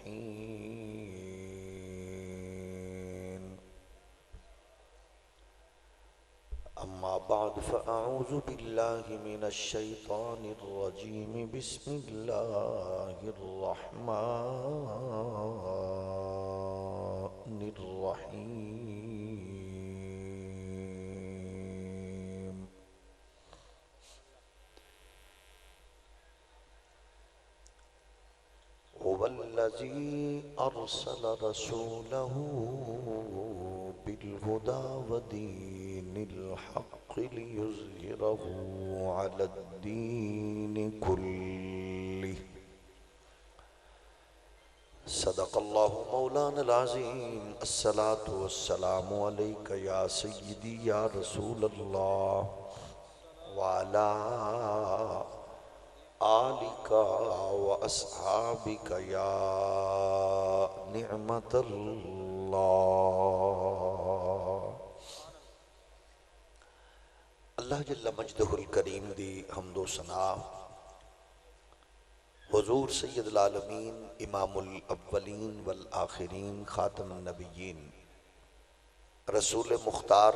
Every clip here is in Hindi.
अजमईन। अम्मा बाद फ़अऊज़ु बिल्लाहि मिनश शैतानिर रजीम। बिस्मिल्लाहिर रहमानिर रहीम। हुवल्लज़ी अरसल रसूलहू बिलहुदा व दीनिल हक़्क़ि लियुज़हिरहू अलद्दीनि कुल्लिहि। सदक़ल्लाहु मौलानल अज़ीम। अस्सलातु वस्सलामु अलैका या सय्यदी या रसूलल्लाह व अला आलिका व अस्हाबिका या निअमतल्लाह। अल्लाह जल्ल मजदहुल करीम दी हम्दो सना हुज़ूर सय्यदुल आलमीन इमामुल अव्वलीन वल आखिरीन खातमुन नबिय्यीन रसूल मुख्तार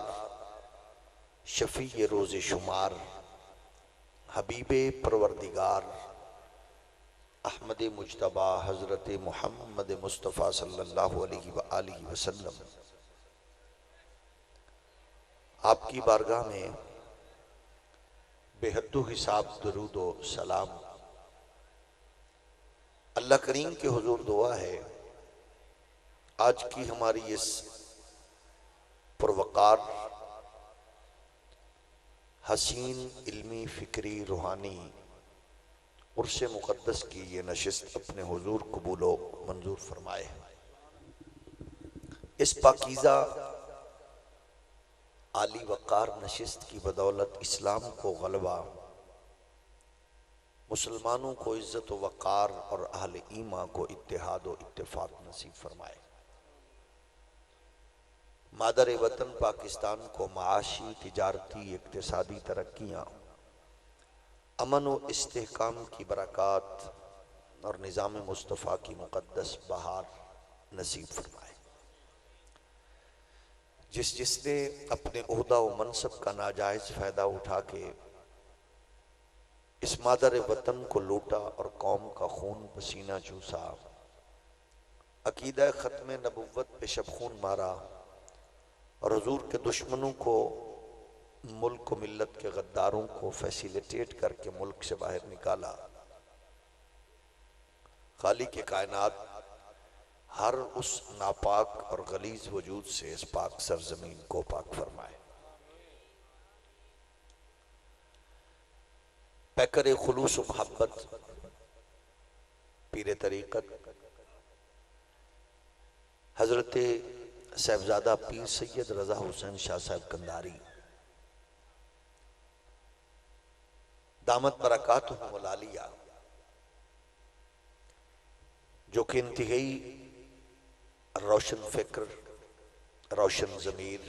शफ़ी रोज़े शुमार हबीबे परवरदिगार अहमद मुज्तबा हज़रत मुहम्मद मुस्तफ़ा सल्लल्लाहु अलैहि व आलिहि वसल्लम आपकी बारगाह में बेहद्दु हिसाब दरूद व सलाम। अल्लाह करीम के हुजूर दुआ है आज की हमारी इस पुरवकार हसीन इल्मी फ़िक्री रूहानी उर्से मुक़द्दस की ये नशिस्त अपने हुजूर कबूलो मंजूर फरमाए। इस पाकीज़ा आली वक़ार नशिस्त की बदौलत इस्लाम को गलबा, मुसलमानों को इज़्ज़त व वक़ार और अहले ईमान को इत्तेहाद व इत्तेफाक नसीब फरमाए। मादर वतन पाकिस्तान को माशी, तिजारती, इक़्तिसादी तरक्कियाँ, अमन व इस्तेहकाम की बरक़ात और निज़ाम मुस्तफ़ा की मुक़द्दस बहार नसीब फरमाए। जिसने अपने ओहदा व मनसब का नाजायज़ फ़ायदा उठा के इस मादर वतन को लूटा और कौम का खून पसीना चूसा, अकीदा ख़त्म नबुव्वत पे शब खून मारा और हुजूर के दुश्मनों को, मुल्क व मिल्लत के गद्दारों को फैसिलिटेट करके मुल्क से बाहर निकाला। खालिक के कायनात हर उस नापाक और गलीज वजूद से इस पाक सरजमीन को पाक फरमाए। पैकर खुलूस व मोहब्बत पीर तरीक़त हज़रत साहिबजादा पीर सैयद रज़ा हुसैन शाह साहब कंधारी दामत बरकातुहुम वल आलिया, जो कि इंतहाई रोशन फ़िक्र, रोशन ज़मीर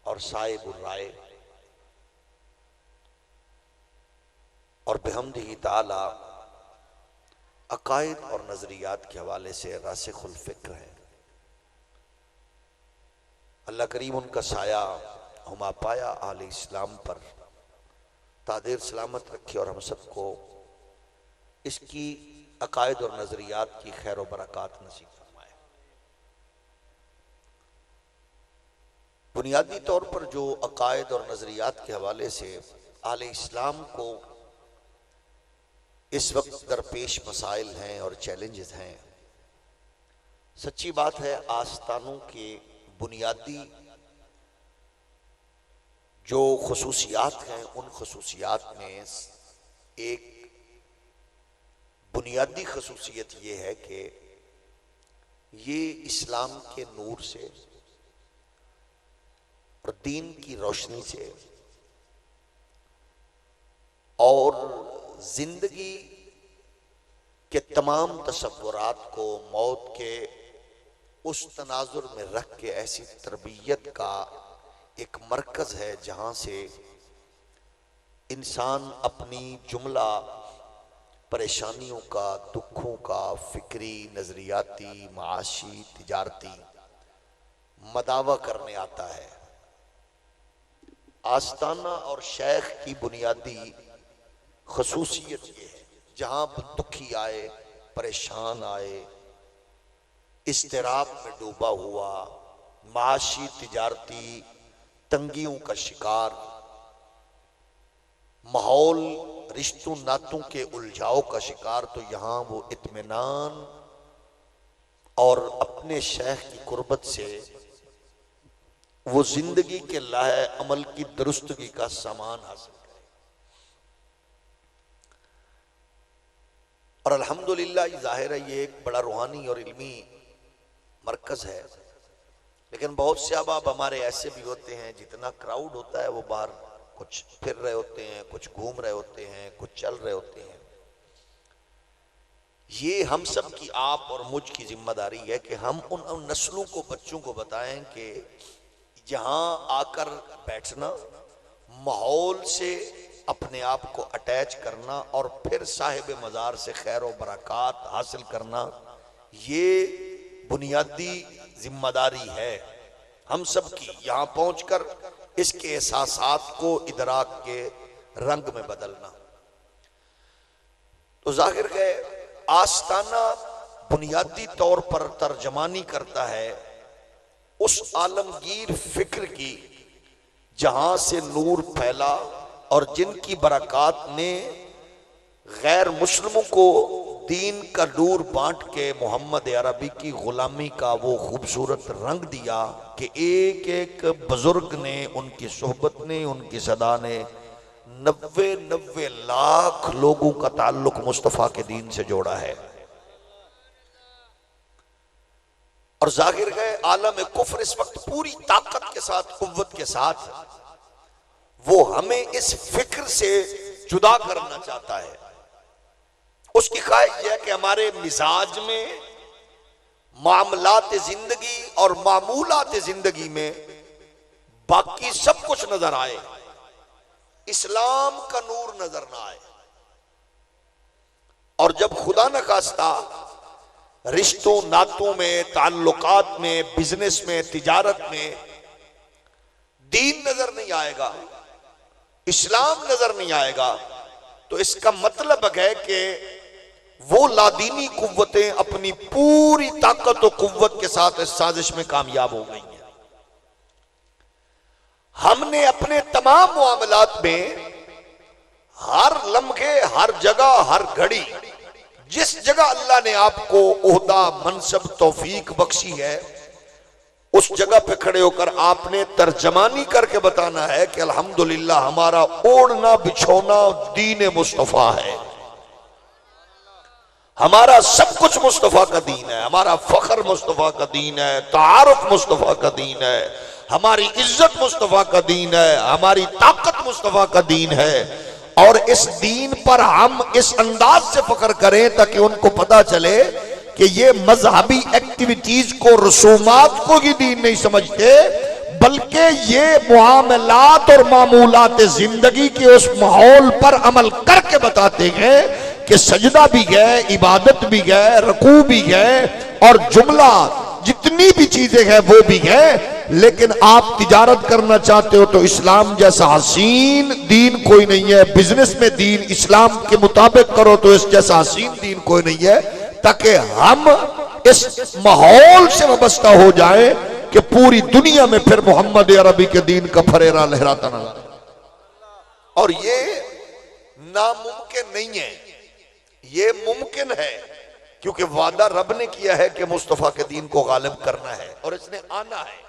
और साहिबुर राय और बिहम्दिही ताला अकायद और नज़रियात के हवाले से रासिखुल फ़िक्र है। अल्लाह करीम उनका साया हुमा पाया आले इस्लाम पर तादेर सलामत रखे और हम सबको इसकी अकायद और नज़रियात की खैर व बरक़ात नसीब फरमाए। बुनियादी तौर पर जो अकायद और नज़रियात के हवाले से आले इस्लाम को इस वक्त दरपेश मसाइल हैं और चैलेंजेस हैं, सच्ची बात है आस्तानों के बुनियादी जो खसूसियात हैं उन खसूसियात में एक बुनियादी खसूसियत ये है कि ये इस्लाम के नूर से और दीन की रोशनी से और जिंदगी के तमाम तसव्वुरात को मौत के उस तनाजुर में रख के ऐसी तरबियत का एक मरकज़ है जहाँ से इंसान अपनी जुमला परेशानियों का, दुखों का, फिक्री, नजरियाती, माशी, तिजारती मदावा करने आता है। आस्ताना और शेख की बुनियादी खसूसियत ये है, जहां दुखी आए, परेशान आए, इस्तिराब में डूबा हुआ, माशी तिजारती तंगियों का शिकार, माहौल रिश्तों नातों के उलझाव का शिकार, तो यहाँ वो इत्मीनान और अपने शेख की कुर्बत से वो जिंदगी के लाहे अमल की दुरुस्तगी का सामान हासिल करे। और अल्हम्दुलिल्लाह जाहिर है ये एक बड़ा रूहानी और इल्मी मरकज है, लेकिन बहुत से अहबाब हमारे ऐसे भी होते हैं, जितना क्राउड होता है वो बाहर कुछ फिर रहे होते हैं, कुछ घूम रहे होते हैं, कुछ चल रहे होते हैं। ये हम सब की, आप और मुझ की जिम्मेदारी है कि हम उन नस्लों को, बच्चों को बताएं कि यहाँ आकर बैठना, माहौल से अपने आप को अटैच करना और फिर साहिब मज़ार से खैर और बरक़ात हासिल करना, ये बुनियादी जिम्मेदारी है हम सब की। यहाँ पहुंचकर इसके एहसासात को इदराक के रंग में बदलना। तो जाहिर है आस्ताना बुनियादी तौर पर तर्जमानी करता है उस आलमगीर फिक्र की जहां से नूर फैला और जिनकी बरक़ात ने गैर मुस्लिमों को दीन का नूर बांट के मोहम्मद अरबी की गुलामी का वो खूबसूरत रंग दिया कि एक एक बुजुर्ग ने, उनकी सोहबत ने, उनकी सदा ने 90 लाख लोगों का ताल्लुक मुस्तफ़ा के दीन से जोड़ा है। और जाहिर है आलम कुफ्र इस वक्त पूरी ताकत के साथ, कुव्वत के साथ वो हमें इस फिक्र से जुदा करना चाहता है। उसकी ख्वाहिश है कि हमारे मिजाज में, मामलात जिंदगी और मामूलात जिंदगी में बाकी सब कुछ नजर आए, इस्लाम का नूर नजर ना आए। और जब खुदा न खास्ता रिश्तों नातों में, ताल्लुकात में, बिजनेस में, तिजारत में दीन नजर नहीं आएगा, इस्लाम नजर नहीं आएगा, तो इसका मतलब है कि वो लादीनी कुव्वतें अपनी पूरी ताकत और कुव्वत के साथ इस साजिश में कामयाब हो गई हैं। हमने अपने तमाम मामलात में हर लम्हे, हर जगह, हर घड़ी, जिस जगह अल्लाह ने आपको ओहदा, मनसब, तौफीक बख्शी है, उस जगह पे खड़े होकर आपने तर्जमानी करके बताना है कि अल्हम्दुलिल्लाह हमारा ओढ़ना बिछोना दीन मुस्तफा है, हमारा सब कुछ मुस्तफा का दीन है, हमारा फख्र मुस्तफा का दीन है, तारुफ मुस्तफा का दीन है, हमारी इज्जत मुस्तफा का दीन है, हमारी ताकत मुस्तफा का दीन है। और इस दीन पर हम इस अंदाज से फख्र करें ताकि उनको पता चले कि ये मजहबी एक्टिविटीज को, रसूमात को ही दीन नहीं समझते, बल्कि ये मुआमलात और मामूलात जिंदगी के उस माहौल पर अमल करके बताते हैं कि सजदा भी गए, इबादत भी गए, रकू भी गए और जुमला जितनी भी चीजें हैं वो भी है। लेकिन आप तिजारत करना चाहते हो तो इस्लाम जैसा हसीन दीन कोई नहीं है, बिजनेस में दीन इस्लाम के मुताबिक करो तो इस जैसा हसीन दीन कोई नहीं है, ताकि हम इस माहौल से वाबस्ता हो जाए कि पूरी दुनिया में फिर मोहम्मद अरबी के दीन का फरेरा लहराता नजर। और ये नामुमकिन नहीं है, ये मुमकिन है, क्योंकि वादा रब ने किया है कि मुस्तफा के दीन को गालिब करना है और इसने आना है।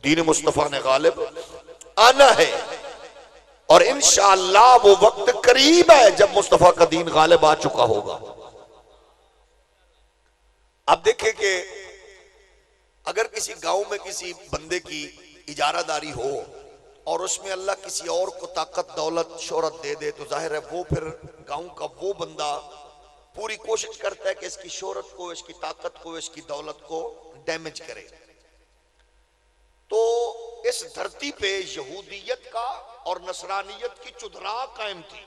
दीन मुस्तफा ने गालिब आना है और इंशाअल्लाह वो वक्त करीब है जब मुस्तफा का दीन गालिब आ चुका होगा। अब देखें कि अगर किसी गांव में किसी बंदे की इजारादारी हो और उसमें अल्लाह किसी और को ताकत, दौलत, शोहरत दे दे, तो जाहिर है वो फिर गांव का वो बंदा पूरी कोशिश करता है कि इसकी शोहरत को, इसकी ताकत को, इसकी दौलत को डैमेज करे। तो इस धरती पे यहूदियत का और नसरानियत की चुधरा कायम थी।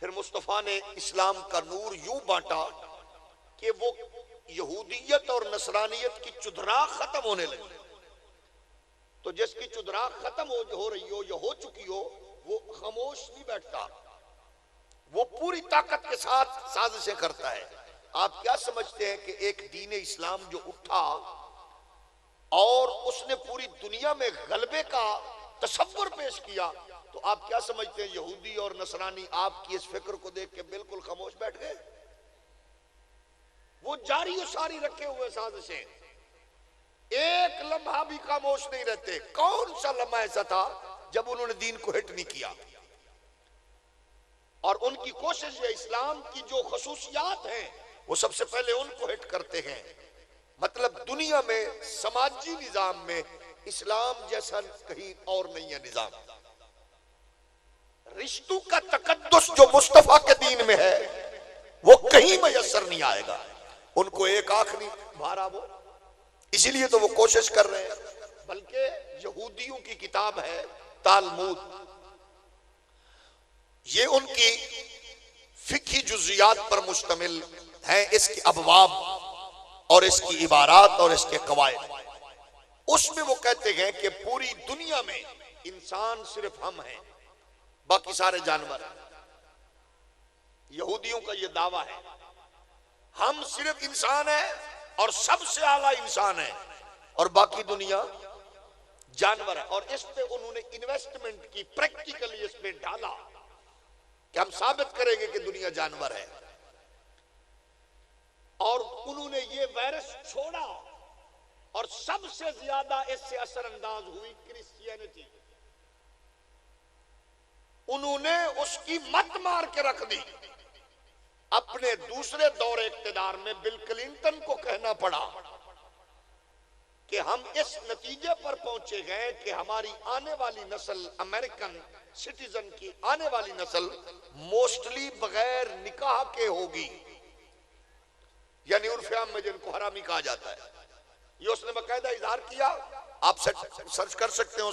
फिर मुस्तफ़ा ने इस्लाम का नूर यूं बांटा कि वो यहूदियत और नसरानियत की चुदरा खत्म होने लगी। तो जिसकी चुदरा खत्म हो रही हो या हो चुकी हो, वो खामोश नहीं बैठता, वो पूरी ताकत के साथ साजिशें करता है। आप क्या समझते हैं कि एक दीन इस्लाम जो उठा और उसने पूरी दुनिया में गलबे का तसव्वुर पेश किया, तो आप क्या समझते हैं यहूदी और नसरानी आपकी इस फिक्र को देख के बिल्कुल खामोश बैठ गए? वो जारी और सारी रखे हुए साजिशें, एक लम्हा भी खामोश नहीं रहते। कौन सा लम्हा ऐसा था जब उन्होंने दीन को हिट नहीं किया? और उनकी कोशिश है इस्लाम की जो खसूसियात हैं वो सबसे पहले उनको हिट करते हैं। मतलब दुनिया में समाजी निजाम में इस्लाम जैसा कहीं और नहीं है निजाम। रिश्तों का तकद्दुस जो मुस्तफा के दीन में है वो कहीं मयसर नहीं आएगा। उनको एक आखिरी भारा वो, इसीलिए तो वो कोशिश कर रहे हैं। बल्कि यहूदियों की किताब है तालमूद, ये उनकी फिकी जुज़ियात पर मुश्तमिल है, इसके अबवाब और इसकी इबारात और इसके कवायद। उसमें वो कहते हैं कि पूरी दुनिया में इंसान सिर्फ हम हैं, बाकी सारे जानवर हैं। यहूदियों का ये दावा है, हम सिर्फ इंसान हैं और सबसे आला इंसान है और बाकी दुनिया जानवर है। और इस पे उन्होंने इन्वेस्टमेंट की, प्रैक्टिकली इस पे डाला कि हम साबित करेंगे कि दुनिया जानवर है। और उन्होंने ये वायरस छोड़ा और सबसे ज्यादा इससे असरअंदाज हुई क्रिश्चियनिटी। उन्होंने उसकी मत मार के रख दी। अपने दूसरे दौरे इख्तिदार में बिल क्लिंटन को कहना पड़ा कि हम इस नतीजे पर पहुंचे गए कि हमारी आने वाली नस्ल, अमेरिकन सिटीजन की आने वाली नस्ल मोस्टली बगैर निकाह के होगी, यानी उर्फ़ आम में जिनको हरामी कहा जाता है। ये उसने बाकायदा इजहार किया, आप सर्च कर सकते हैं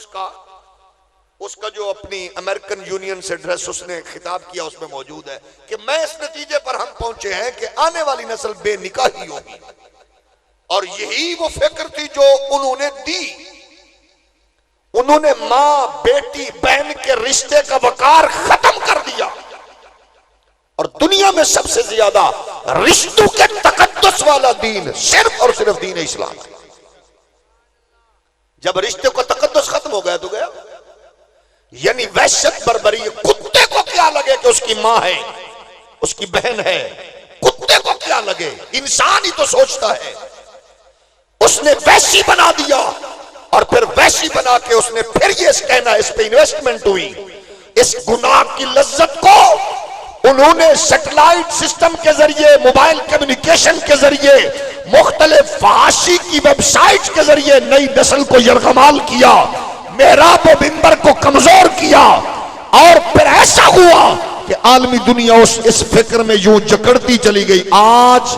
उसका जो अपनी अमेरिकन यूनियन से एड्रेस उसने खिताब किया, उसमें मौजूद है कि मैं इस नतीजे पर हम पहुंचे हैं कि आने वाली नस्ल बेनिकाही होगी। और यही वो फिक्र थी जो उन्होंने दी। उन्होंने मां, बेटी, बहन के रिश्ते का वकार खत्म कर दिया और दुनिया में सबसे ज्यादा रिश्तों के तकद्दुस वाला दीन सिर्फ और सिर्फ दीन इस्लाम। जब रिश्ते का तकद्दुस खत्म हो गया तो गया, यानी वहशत बर्बरी। कुत्ते को क्या लगे कि उसकी मां है, उसकी बहन है, कुत्ते को क्या लगे? इंसान ही तो सोचता है। उसने वैसी बना दिया और फिर वैसी बना के उसने फिर ये कहना, इस पे इन्वेस्टमेंट हुई। इस गुनाह की लज्जत को उन्होंने सैटेलाइट सिस्टम के जरिए, मोबाइल कम्युनिकेशन के जरिए, मुख्तलिफ फहाशी की वेबसाइट के जरिए नई नस्ल को यरगमाल किया, मेहराब व मिंबर को कमजोर किया। और फिर ऐसा हुआ कि आलमी दुनिया इस फिक्र में यूं जकड़ती चली गई। आज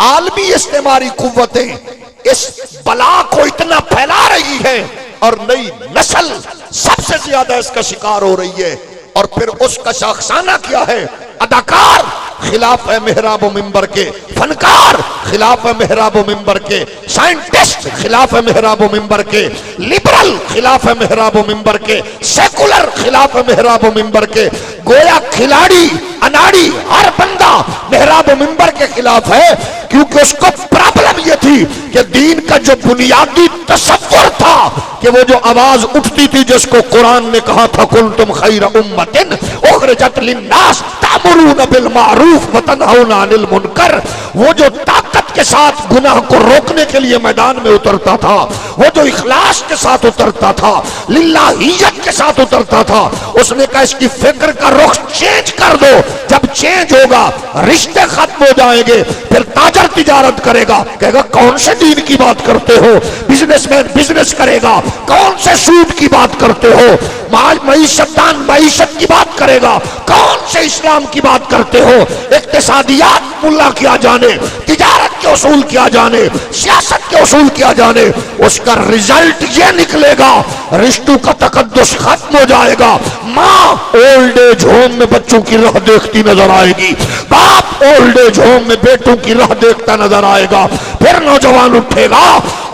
आलमी इस्तेमारी कुव्वतें इस बला को इतना फैला रही है और नई नस्ल सबसे ज्यादा इसका शिकार हो रही है। और फिर उसका शाखसाना क्या है? अदाकार खिलाफ है मेहराब मिंबर के, फनकार खिलाफ है मेहराब मिंबर के, साइंटिस्ट खिलाफ है मेहराब मिंबर के, लिबरल खिलाफ है मेहराब मिंबर के, सेकुलर खिलाफ है मेहराब मिंबर के। गोया खिलाड़ी, अनाड़ी हर बंदा मेहराब मिंबर के खिलाफ है, क्योंकि उसको प्रॉब्लम यह थी कि दीन का जो बुनियादी तसव्वुर था कि वो जो आवाज उठती थी जिसको कुरान ने कहा था कुंतुम खैर उम्मतिन उखरिजत लिन्नास तामुरून बिल मारूफ व तनहौना अनिल मुनकर, वो जो ताकत के साथ गुनाह को रोकने के लिए मैदान में उतरता था, वो जो इखलास के साथ उतरता था, लिल्लाहियत के साथ उतरता था, उसने कहा इसकी फिक्र का रुख चेंज कर दो। जब चेंज होगा रिश्ते खत्म हो जाएंगे, फिर ताजर तिजारत करेगा, कहेगा कौन से दीन की बात करते हो? बिजनेसमैन बिजनेस करेगा, कौन से सूद की बात करते हो? मईशतदान मईशत की बात करेगा, कौन से इस्लाम की बात करते हो? इक्तिसादियात मुल्ला क्या जाने, तिजारत के उसूल क्या जाने, सियासत के उसूल क्या जाने। उसका रिजल्ट ये निकलेगा, रिश्तों का तकद्दुस खत्म हो जाएगा, माँ ओल्ड एज होम में बच्चों की राह देखती नजर आएगी, बाप ओल्ड एज होम में बेटों की राह देखता नजर आएगा। फिर नौजवान उठेगा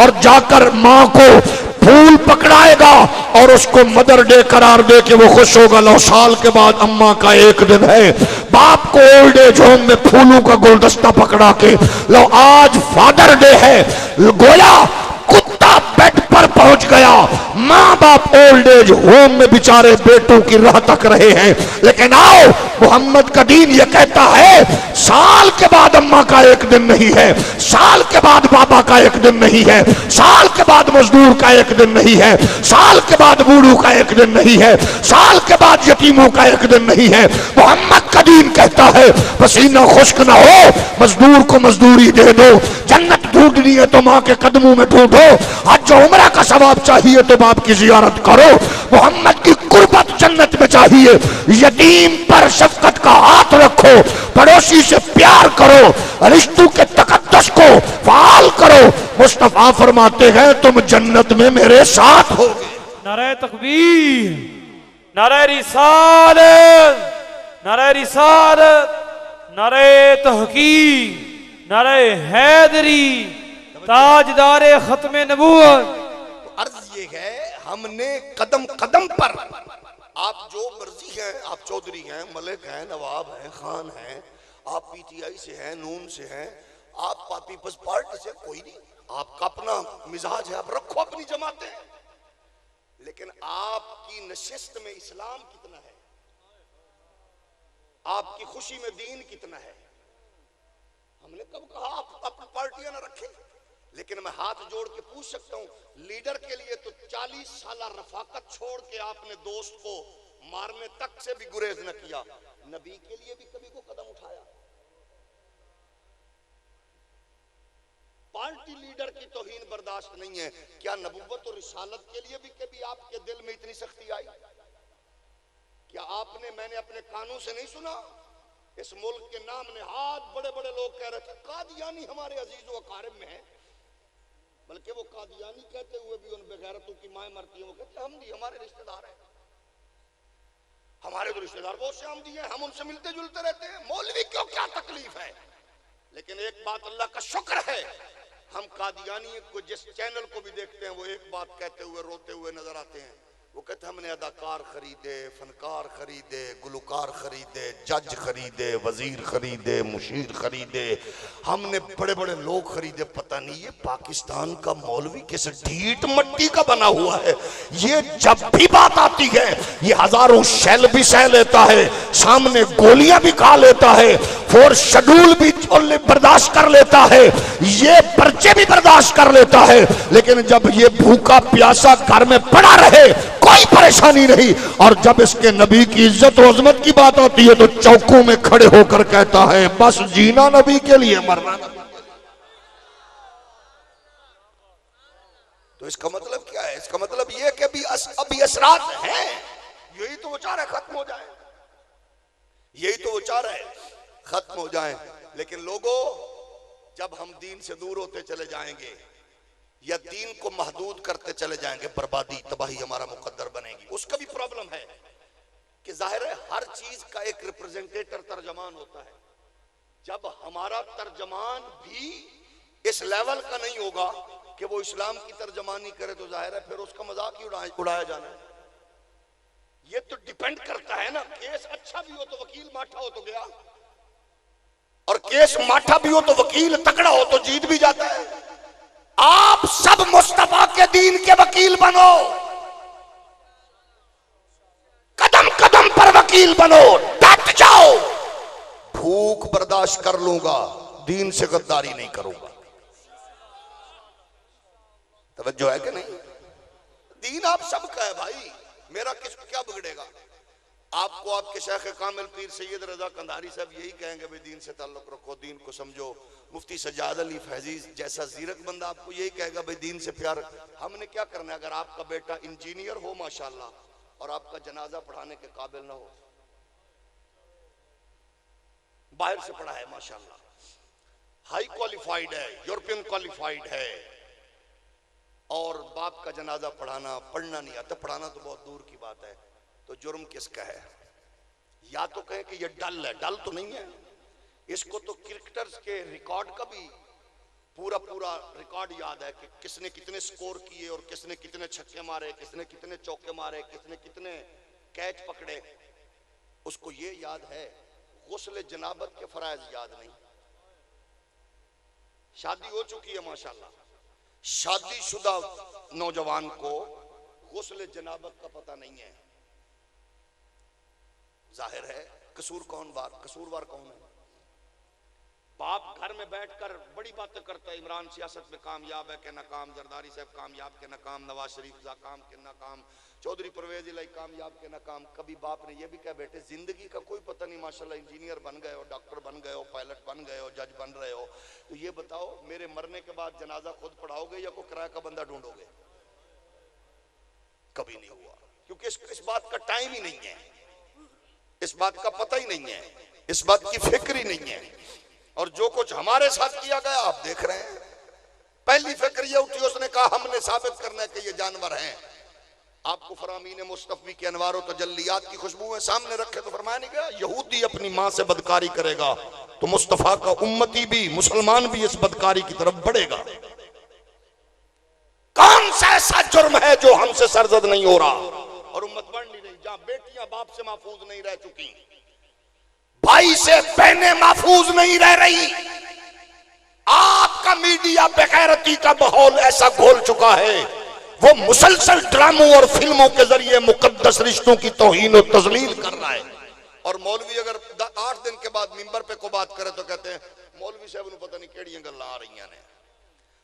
और जाकर माँ को फूल पकड़ाएगा और उसको मदर डे करार दे के वो खुश होगा। 9 साल के बाद अम्मा का एक दिन है, बाप को ओल्ड एज होम में फूलों का गुलदस्ता पकड़ा के लो आज फादर डे है, गोया कुत्ता बेड पर पहुंच गया। माँ बाप ओल्ड एज होम में बेचारे बेटों की राह तक रहे हैं। लेकिन आओ, मोहम्मद का दीन ये कहता है साल के बाद अम्मा का एक दिन नहीं है, साल के बाद बाबा का एक दिन नहीं है, साल के बाद मजदूर का एक दिन नहीं है, साल के बाद बूढ़ों का एक दिन नहीं है, साल के बाद यतीमों का एक दिन नहीं है। मोहम्मद का दीन कहता है पसीना खुश्क ना हो, मजदूर को मजदूरी दे दो। जन्नत ढूंढनी है तो माँ के कदमों में ढूंढो। आज जो उम्रा का सवाब चाहिए तो बाप की जियारत करो। मोहम्मद की कुर्बत जन्नत में चाहिए, यतीम पर शफकत का हाथ रखो, पड़ोसी से प्यार करो, रिश्तों के तकद्दुस को फाल करो। मुस्तफा फरमाते हैं तुम जन्नत में मेरे साथ होगे। नारे तकबीर, नारे रिसालत, नारे रिसालत, नारे तहकीक, नारे हैदरी, ताजदारे खत्मे नबूवत। तो अर्ज ये है, हमने कदम कदम पर, आप जो मर्जी हैं, आप चौधरी हैं, मलिक हैं, नवाब हैं, खान हैं, आप पीटीआई से हैं, नून से हैं, आप पीपल्स पार्टी से, कोई नहीं, आपका अपना मिजाज है, आप रखो अपनी जमातें, लेकिन आपकी नशिस्त में इस्लाम कितना है, आपकी खुशी में दीन कितना है। हमने कब कहा आप अपनी पार्टियां ना रखें, लेकिन मैं हाथ जोड़ के पूछ सकता हूं, लीडर के लिए तो 40 साल रफाकत छोड़ के आपने दोस्त को मारने तक से भी गुरेज न किया, नबी के लिए भी कभी को कदम उठाया? पार्टी लीडर की तौहीन बर्दाश्त नहीं है, क्या नबूवत और रिसालत के लिए भी कभी आपके दिल में इतनी सख्ती आई? क्या आपने, मैंने अपने कानों से नहीं सुना, इस मुल्क के नाम नेहाद बड़े बड़े लोग कह रहे थे कादियानी हमारे अजीज व अकारिब में है, बल्कि वो कादियानी कहते हुए भी उन बेगैरतों की माएं मरती हैं, वो कहते हम भी हमारे रिश्तेदार हैं, हमारे तो रिश्तेदार बहुत से आमदी हैं, हम उनसे मिलते जुलते रहते हैं, मौलवी क्यों, क्या तकलीफ है? लेकिन एक बात अल्लाह का शुक्र है, हम कादियानी को जिस चैनल को भी देखते हैं वो एक बात कहते हुए रोते हुए नजर आते हैं, वो कहते हमने अदाकार खरीदे, फनकार खरीदे, गुलकार खरीदे, जज खरीदे, वजीर खरीदे, मुशीर खरीदे, हमने बड़े बड़े लोग खरीदे, पता नहीं ये पाकिस्तान का मौलवी किस ढीठ मट्टी का बना हुआ है। ये जब भी बात आती है ये हजारों शैल भी सह लेता है, सामने गोलियां भी खा लेता है, फोर्स शेड्यूल भी बर्दाश्त कर लेता है, ये पर्चे भी बर्दाश्त कर लेता है, लेकिन जब ये भूखा प्यासा घर में पड़ा रहे कोई परेशानी नहीं, और जब इसके नबी की इज्जत और अजमत की बात आती है तो चौकों में खड़े होकर कहता है बस जीना नबी के लिए, मरना नबी के लिए। तो इसका मतलब क्या है? इसका मतलब यह कि अभी असरात हैं, यही तो वो चाह रहा है खत्म हो जाए, यही तो वो चाह रहा है खत्म हो जाए। लेकिन लोगों, जब हम दीन से दूर होते चले जाएंगे या दीन को महदूद करते चले जाएंगे, बर्बादी तबाही हमारा मुकद्दर बनेगी। उसका भी प्रॉब्लम है कि जाहिर है हर चीज का एक रिप्रेजेंटेटर तर्जमान होता है, जब हमारा तर्जमान भी इस लेवल का नहीं होगा कि वो इस्लाम की तर्जमानी करे तो जाहिर है फिर उसका मजाक ही उड़ाया जाना है। ये तो डिपेंड करता है ना, केस अच्छा भी हो तो वकील माठा हो तो गया, और केस माठा भी हो तो वकील तकड़ा हो तो जीत भी जाता है। आप सब मुस्तफा के दीन के वकील बनो, कदम कदम पर वकील बनो, डट जाओ, भूख बर्दाश्त कर लूंगा, दीन से गद्दारी नहीं करूंगा। तवज्जो है कि नहीं? दीन आप सबका है भाई, मेरा किसको क्या बिगड़ेगा? आपको आपके शेख कामिल पीर सैयद रजा कंधारी साहब यही कहेंगे भाई दीन से ताल्लुक रखो, दीन को समझो। मुफ्ती सज्जाद अली फैजी जैसा जीरक बंदा आपको यही कहेगा भाई दीन से प्यार। हमने क्या करना है? अगर आपका बेटा इंजीनियर हो माशाल्लाह और आपका जनाजा पढ़ाने के काबिल ना हो, बाहर से पढ़ा है माशाल्लाह, हाई क्वालिफाइड है, यूरोपियन क्वालिफाइड है, और बाप का जनाजा पढ़ना नहीं आता, पढ़ाना तो बहुत दूर की बात है, तो जुर्म किसका है? या तो कहें कि ये डल है, डल तो नहीं है। इसको तो क्रिकेटर्स के रिकॉर्ड का भी पूरा पूरा रिकॉर्ड याद है कि किसने कितने स्कोर किए और किसने कितने छक्के मारे, किसने कितने चौके मारे, किसने कितने कैच पकड़े, उसको ये याद है। गुस्ल जनाबत के फराइज याद नहीं। शादी हो चुकी है माशाल्लाह, शादीशुदा नौजवान को गुस्ल जनाबत का पता नहीं है। जाहिर है कसूरवार कौन है? बाप घर में बैठकर बड़ी बातें करता है, इमरान सियासत में कामयाब है कि नाकाम, जरदारी साहब कामयाब के नाकाम, नवाज शरीफ काम के नाकाम, चौधरी परवेज इलाही कामयाब के नाकाम। कभी बाप ने यह भी कहा बेटे जिंदगी का कोई पता नहीं, माशाल्लाह इंजीनियर बन गए हो, डॉक्टर बन गए हो, पायलट बन गए हो, जज बन रहे हो, तो ये बताओ मेरे मरने के बाद जनाजा खुद पढ़ाओगे या कोई किराए का बंदा ढूंढोगे? कभी नहीं हुआ, क्योंकि इस बात का टाइम ही नहीं है, इस बात का पता ही नहीं है, इस बात की फिक्र ही नहीं है। और जो कुछ हमारे साथ किया गया आप देख रहे हैं। पहली फिक्र ये उठी, उसने कहा हमने साबित करना है कि ये जानवर हैं। आपको फरामीन मुस्तफी के अनवारों तजल्लियात की खुशबू है सामने रखे तो फरमाया नहीं गया यहूदी अपनी मां से बदकारी करेगा तो मुस्तफा का उम्मती भी, मुसलमान भी इस बदकारी की तरफ बढ़ेगा। कौन सा ऐसा जुर्म है जो हमसे सरजद नहीं हो रहा? और उम्मत बढ़ नहीं रही। जहां बेटियां बाप से महफूज नहीं रह चुकी, भाई से बहनें महफूज नहीं रह रही, आपका मीडिया बेगैरती का माहौल ऐसा घोल चुका है, वो मुसलसल ड्रामों और फिल्मों के जरिए मुकद्दस रिश्तों की तौहीन और तजलील कर रहा है। और मौलवी अगर 8 दिन के बाद मिंबर पे को बात करे तो कहते हैं मौलवी साहब ने पता नहीं केड़ियां गल्लां आ रही ने।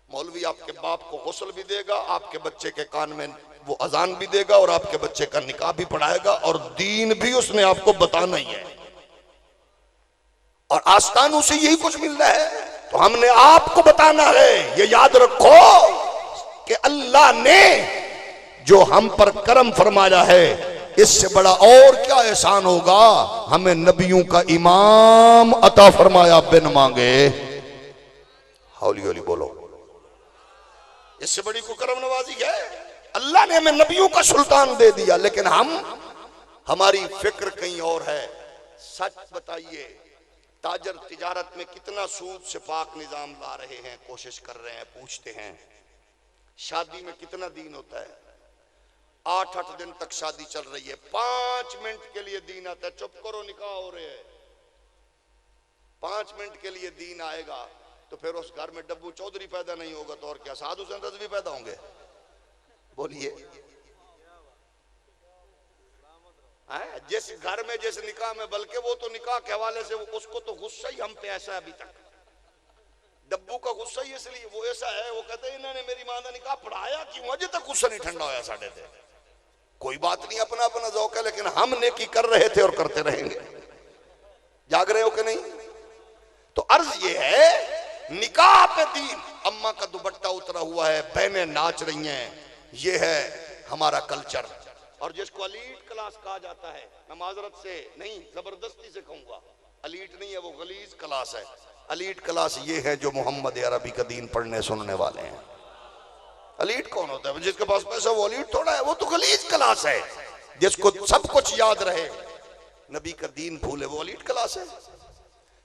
मौलवी आपके बाप को गुस्ल भी देगा, आपके बच्चे के कान में वो अजान भी देगा और आपके बच्चे का निकाह भी पढ़ाएगा और दीन भी उसने आपको बताना ही है। और आस्तानों से यही कुछ मिल रहा है तो हमने आपको बताना है। ये याद रखो कि अल्लाह ने जो हम पर करम फरमाया है, इससे बड़ा और क्या एहसान होगा। हमें नबियों का इमाम अता फरमाया बिन मांगे। हौली हौली बोलो, इससे बड़ी को करम नवाजी है। अल्लाह ने हमें नबियों का सुल्तान दे दिया, लेकिन हमारी फिक्र कहीं और है। सच बताइए, ताजर तिजारत में कितना सूद से पाक निजाम ला रहे हैं, कोशिश कर रहे हैं, पूछते हैं। शादी में कितना दीन होता है? 8-8 दिन तक शादी चल रही है, 5 मिनट के लिए दीन आता है, चुप करो निकाह हो रहे हैं। 5 मिनट के लिए दीन आएगा तो फिर उस घर में डब्बू चौधरी पैदा नहीं होगा तो और क्या, साद हुसैन रज़वी पैदा होंगे? बोलिए। जिस घर में जिस निकाह में, बल्कि वो तो निकाह के हवाले से उसको तो गुस्सा ही हम पे ऐसा है, अभी तक डब्बू का गुस्सा ही इसलिए वो ऐसा है, वो कहते हैं इन्होंने मेरी मां का निकाह पढ़ाया क्यों, अजय तक गुस्सा नहीं ठंडा होया साढ़े से। कोई बात नहीं, अपना अपना ज़ौक़ है, लेकिन हम नेकी कर रहे थे और करते रहेंगे। जाग रहे हो कि नहीं? तो अर्ज ये है, निकाह पे दीन, अम्मा का दुपट्टा उतरा हुआ है, बहनें नाच रही हैं, ये है हमारा कल्चर। और जिसको अलीट क्लास कहा जाता है, मैं माजरत से नहीं जबरदस्ती से कहूंगा, अलीट नहीं है वो, गलीज क्लास है। अलीट क्लास ये है जो मोहम्मद अरबी का दीन पढ़ने सुनने वाले हैं। अलीट कौन होता है? जिसके पास पैसा वो अलीट थोड़ा है, वो तो गलीज क्लास है। जिसको सब कुछ याद रहे, नबी का दीन भूले, वो अलीट क्लास है।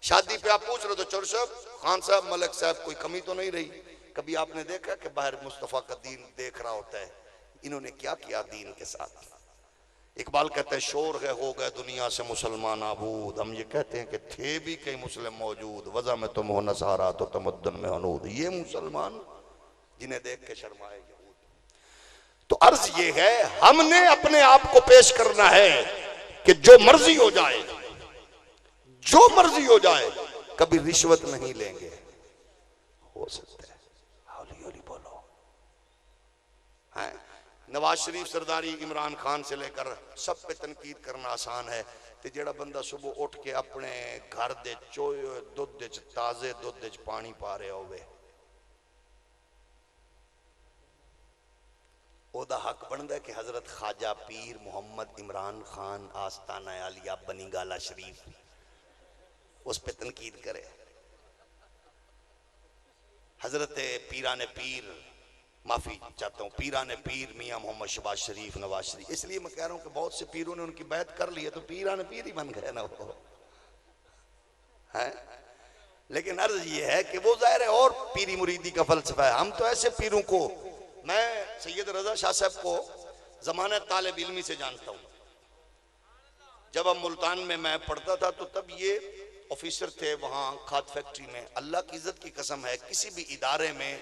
शादी पे आप पूछ रहे हो तो चौर साहब, खान साहब, मलक साहब, कोई कमी तो नहीं रही? कभी आपने देखा कि बाहर मुस्तफा का दीन देख रहा होता है इन्होंने क्या किया दीन के साथ? इकबाल कहते हैं शोर है हो गए दुनिया से मुसलमान आबूद। हम ये कहते हैं कि थे भी कई मुस्लिम मौजूद, वजह में तुम हो नसारा तो तमद्दन में हनूद। ये मुसलमान जिन्हें देख के शर्माए यहूद। तो अर्ज ये है, हमने अपने आप को पेश करना है कि जो मर्जी हो जाए, जो मर्जी हो जाए, कभी रिश्वत नहीं लेंगे। हो सकता है, हौली हौली बोलो। है नवाज शरीफ, सरदारी, इमरान खान से लेकर सब पे तनकीद करना आसान है। तो जेड़ा बंदा सुबह उठ के अपने घर दे चोए दुध च, ताजे दुध च पानी पा रहा होवे, ओदा हक बनता है कि हजरत ख्वाजा पीर मोहम्मद इमरान खान आस्ताना आलिया बनी गाला शरीफ उस पे तनकीद करे। हजरत पीराने पीर माफी चाहता हूँ, पीराने पीर मियाँ मोहम्मद शहबाज शरीफ नवाज शरीफ, इसलिए मैं कह रहा हूँ कि बहुत से पीरों ने उनकी बैत कर ली है तो पीराने पीर ही बन गए ना वो है। लेकिन अर्ज ये है कि वो जाहिर है और पीरी मुरीदी का फलसफा है। हम तो ऐसे पीरों को, मैं सैयद रजा शाह साहब को जमाना तालिब इल्मी से जानता हूँ। जब हम मुल्तान में मैं पढ़ता था तो तब ये ऑफिसर थे वहाँ खाद फैक्ट्री में। अल्लाह की इज्जत की कसम है, किसी भी इदारे में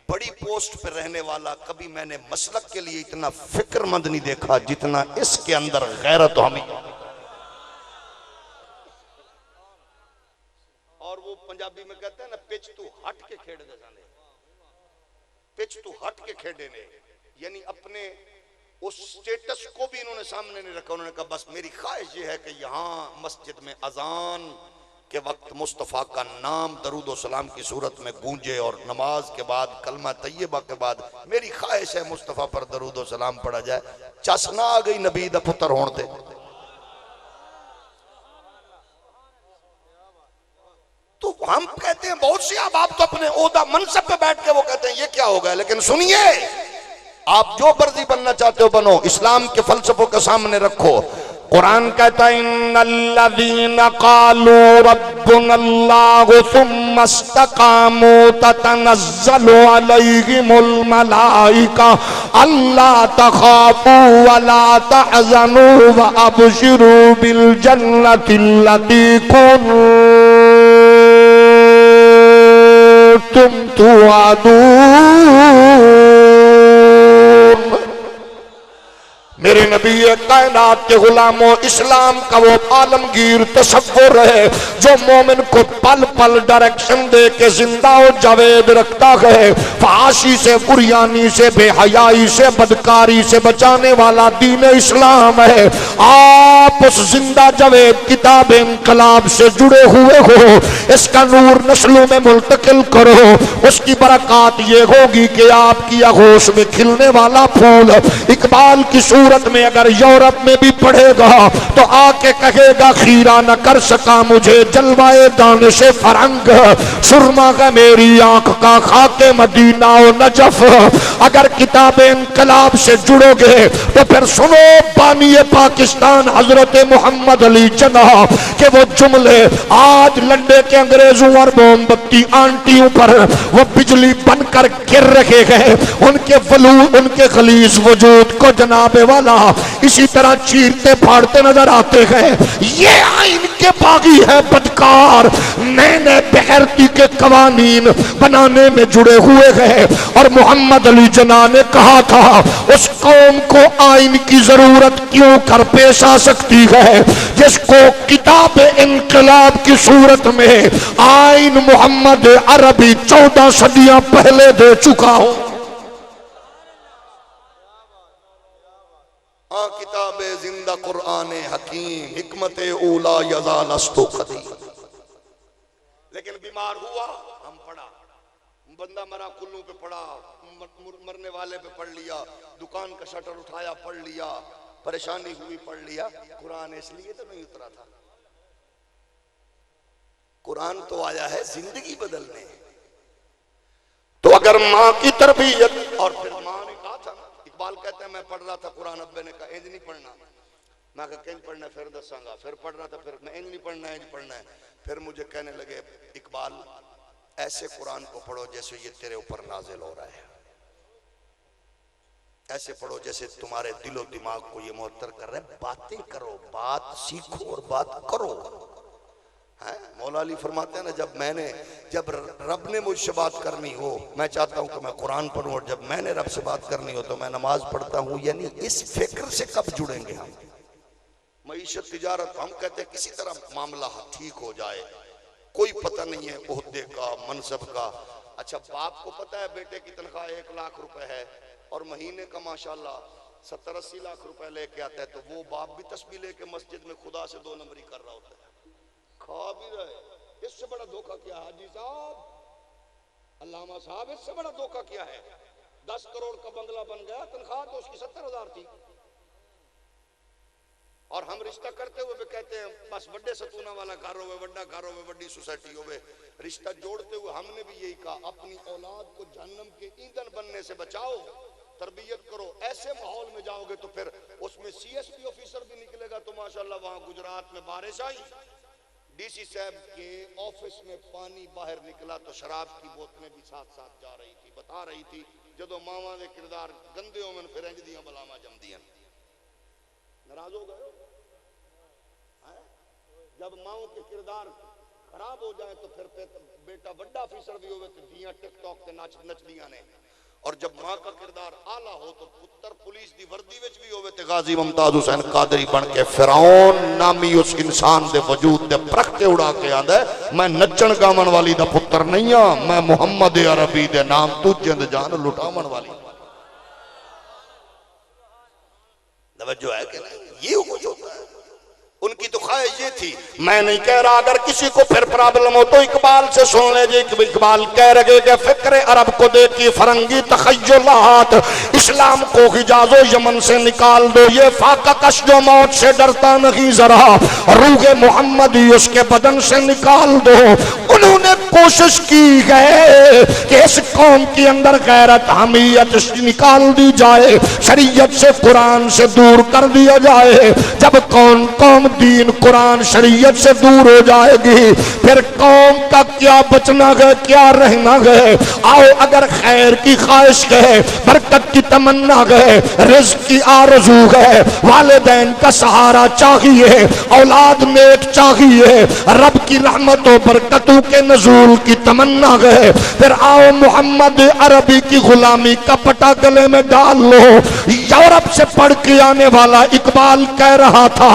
बड़ी पोस्ट पर रहने वाला कभी मैंने मसलक के लिए इतना फिक्रमंद नहीं देखा जितना इसके अंदर गैरत हमें। और वो पंजाबी में कहते हैं ना, पिच तू हट के खेड़ दे जाने, पिच तू हट के खेड़े ने, यानी अपने उस स्टेटस को भी इन्होंने सामने नहीं रखा। उन्होंने कहा बस मेरी ख्वाहिश ये है कि यहाँ मस्जिद में अजान के वक्त मुस्तफ़ा का नाम दरूद सलाम की सूरत में गूंजे और नमाज के बाद कलमा तैयबा के बाद मेरी ख्वाहिश है मुस्तफ़ा पर दरूद सलाम पढ़ा जाए। चसना आ गई नबी दा पुत्र होने दे। तो हम कहते हैं बहुत सी आप तो अपने ओहदा मनसब पे बैठ के वो कहते हैं ये क्या हो गया। लेकिन सुनिए, आप जो मर्जी बनना चाहते हो बनो, इस्लाम के फलसफों के सामने रखो। कुरान कहता है इन्नल्लज़ीना क़ालू रब्बुनल्लाहु सुम्मा इस्तक़ामू ततनज़्ज़लु अलैहिमुल मलाइका अल्ला तख़ाफ़ू वला तहज़नू व अबशिरू बिल जन्नतिल्लती कुन्तुम तुअदून। मेरे नबी कायनात के गुलामों, इस्लाम का वो आलमगीर तसव्वुर है जो मोमिन को पल पल डायरेक्शन दे के जिंदा और जावेद रखता है। फाशी से, कुरियानी से, बेहयाई से, बदकारी से बचाने वाला दीन इस्लाम है। आप उस जिंदा जावेद किताब इंकलाब से जुड़े हुए हो, इसका नूर नस्लों में मुंतकिल करो। उसकी बरकत ये होगी कि आपकी आगोश में खिलने वाला फूल इकबाल की सूरत में अगर यूरोप में भी पढ़ेगा तो आके कहेगा खीरा न कर सका मुझे जलवाए दाने से फरंग, सुरमा का मेरी आंख का खाके मदीना और नजफ। अगर किताब इंकलाब से जुड़ोगे तो फिर सुनो बानिए पाकिस्तान हजरत मोहम्मद अली जिन्ना के वो जुमले आज लंडे के अंग्रेजों और मोमबत्ती आंटियों पर वो बिजली बनकर गिर रहे हैं। उनके वलू, उनके खलीस वजूद को जनाबे वाला इसी तरह चीरते फाड़ते नजर आते हैं। ये आइन के बागी है बदकार, नए नए बेगैरती के कवानीन बनाने में जुड़े हुए हैं। और मोहम्मद अली जिन्ना ने कहा था उस कौम को आइन की जरूरत क्यों कर पेश आ सकती है जिसको किताब इनकलाब की सूरत में आइन मोहम्मद अरबी 14 सदियां पहले दे चुका हो। किताब जिंदा कुरान हकीम हिकमत ऊला यज़ालस्तु कदी। लेकिन बीमार हुआ हम पढ़ा, बंदा मरा कुल्लू पे पढ़ा, मरने वाले पे पढ़ लिया, दुकान का शटर उठाया पढ़ लिया, परेशानी हुई पढ़ लिया। कुरान इसलिए तो नहीं उतरा था। कुरान तो आया है जिंदगी बदलने। तो अगर माँ की तरबियत, और फिर माँ ने कहा था, इकबाल कहते हैं मैं पढ़ रहा था कुरान, अब्बे ने कहा इंज नहीं पढ़ना। मैं कहा इंज पढ़ना है, फिर दसांगा। फिर पढ़ रहा था, फिर मैं इंज नहीं पढ़ना है, इंज पढ़ना है। फिर मुझे कहने लगे इकबाल ऐसे कुरान को पढ़ो जैसे ये तेरे ऊपर नाजिल हो रहा है, ऐसे पढ़ो जैसे तुम्हारे दिलो दिमाग को ये मुअत्तर कर रहे हैं। बातें करो, बात सीखो और बात करो। मौला अली फरमाते हैं ना, जब रब ने मुझसे बात करनी हो, मैं चाहता हूं कि मैं कुरान पढ़ूं, और जब मैंने रब से बात करनी हो तो मैं नमाज पढ़ता हूं। यानी इस फिक्र से कब जुड़ेंगे हम? मईशत तिजारत, हम कहते हैं किसी तरह मामला ठीक हो जाए, कोई पता नहीं है ओहदे का, मनसब का। अच्छा, बाप को पता है बेटे की तनख्वाह 1 लाख रुपए है और महीने का माशाल्लाह 70-80 लाख रुपए लेके आता है, तो वो बाप भी तस्बीह लेके मस्जिद में खुदा से 2 नंबरी कर रहा होता है, खा भी रहे। इससे बड़ा धोखा क्या है हाजी साहब, अल्लामा साहब, इससे बड़ा धोखा क्या है? 10 करोड़ का बंगला बन गया, तनख्वाह तो उसकी 70,000 थी। और हम रिश्ता करते हुए भी कहते हैं बस बड़े सतूना वाला घर होवे, बड़ा घर होवे, बड़ी सोसाइटी होवे। रिश्ता जोड़ते हुए हमने भी यही कहा, अपनी औलाद को जहन्नम के ईंधन बनने से बचाओ, तरबियत करो। ऐसे माहौल में जाओगे तो फिर उसमें CSP ऑफिसर भी निकलेगा। तो माशाल्लाह वहां गुजरात में बारिश आई, DC साहब के ऑफिस में पानी बाहर निकला तो शराब की बोतलें भी साथ साथ जा रही थी। बता रही थी जो मावा के किरदार गंदे हो फिर इंज दियां बलामा जमदियां। नाराज हो गए? जब माओ के किरदार खराब हो जाए तो फिर बेटा बड़ा ऑफिसर भी होवे तो दियां टिकटॉक ते नच दियां ने, और जब मां का किरदार आला हो तो पुत्र पुलिस दी वर्दी विच भी होवे ते गाजी मुमताज हुसैन कादरी बन के फिरौन नामी उस इंसान दे वजूद दे प्रखते उड़ा के आंदा है, मैं नचण गावन वाली दा पुत्र नहीं हां, मैं मुहम्मद अरबी दे नाम तू जिंद जान लुटावन वाली। तवज्जो है कि नहीं? ये कुछ होता है। उनकी तो ख्वाहिश ये थी, मैं नहीं कह रहा, अगर किसी को फिर प्रॉब्लम हो तो इकबाल से सुन ले। इकबाल कह रहे कि फिक्र अरब को देखी फरंगी तखय्युलात, इस्लाम को हिजाजो यमन से निकाल दो, ये फाका कश जो मौत से डरता नहीं जरा, रूह मोहम्मदी उसके बदन से निकाल दो। उन्होंने कोशिश की है कि इस कौम के अंदर गैरत हमीयत निकाल दी जाए, शरीयत से कुरान से दूर कर दिया जाए। जब कौम दीन कुरान शरीयत से दूर हो जाएगी फिर कौम का क्या बचना है, क्या रहना है। आओ, अगर खैर की ख्वाहिश है, बरकत की तमन्ना है, रिज़्क़ की आरज़ू है, वालिदैन का सहारा चाहिए, औलाद नेक चाहिए, रब की रहमतों बरकतों के नज़ूल की तमन्ना है, फिर आओ मोहम्मद अरबी की गुलामी का पटा गले में डाल लो। यूरोप से पढ़ के आने वाला इकबाल कह रहा था,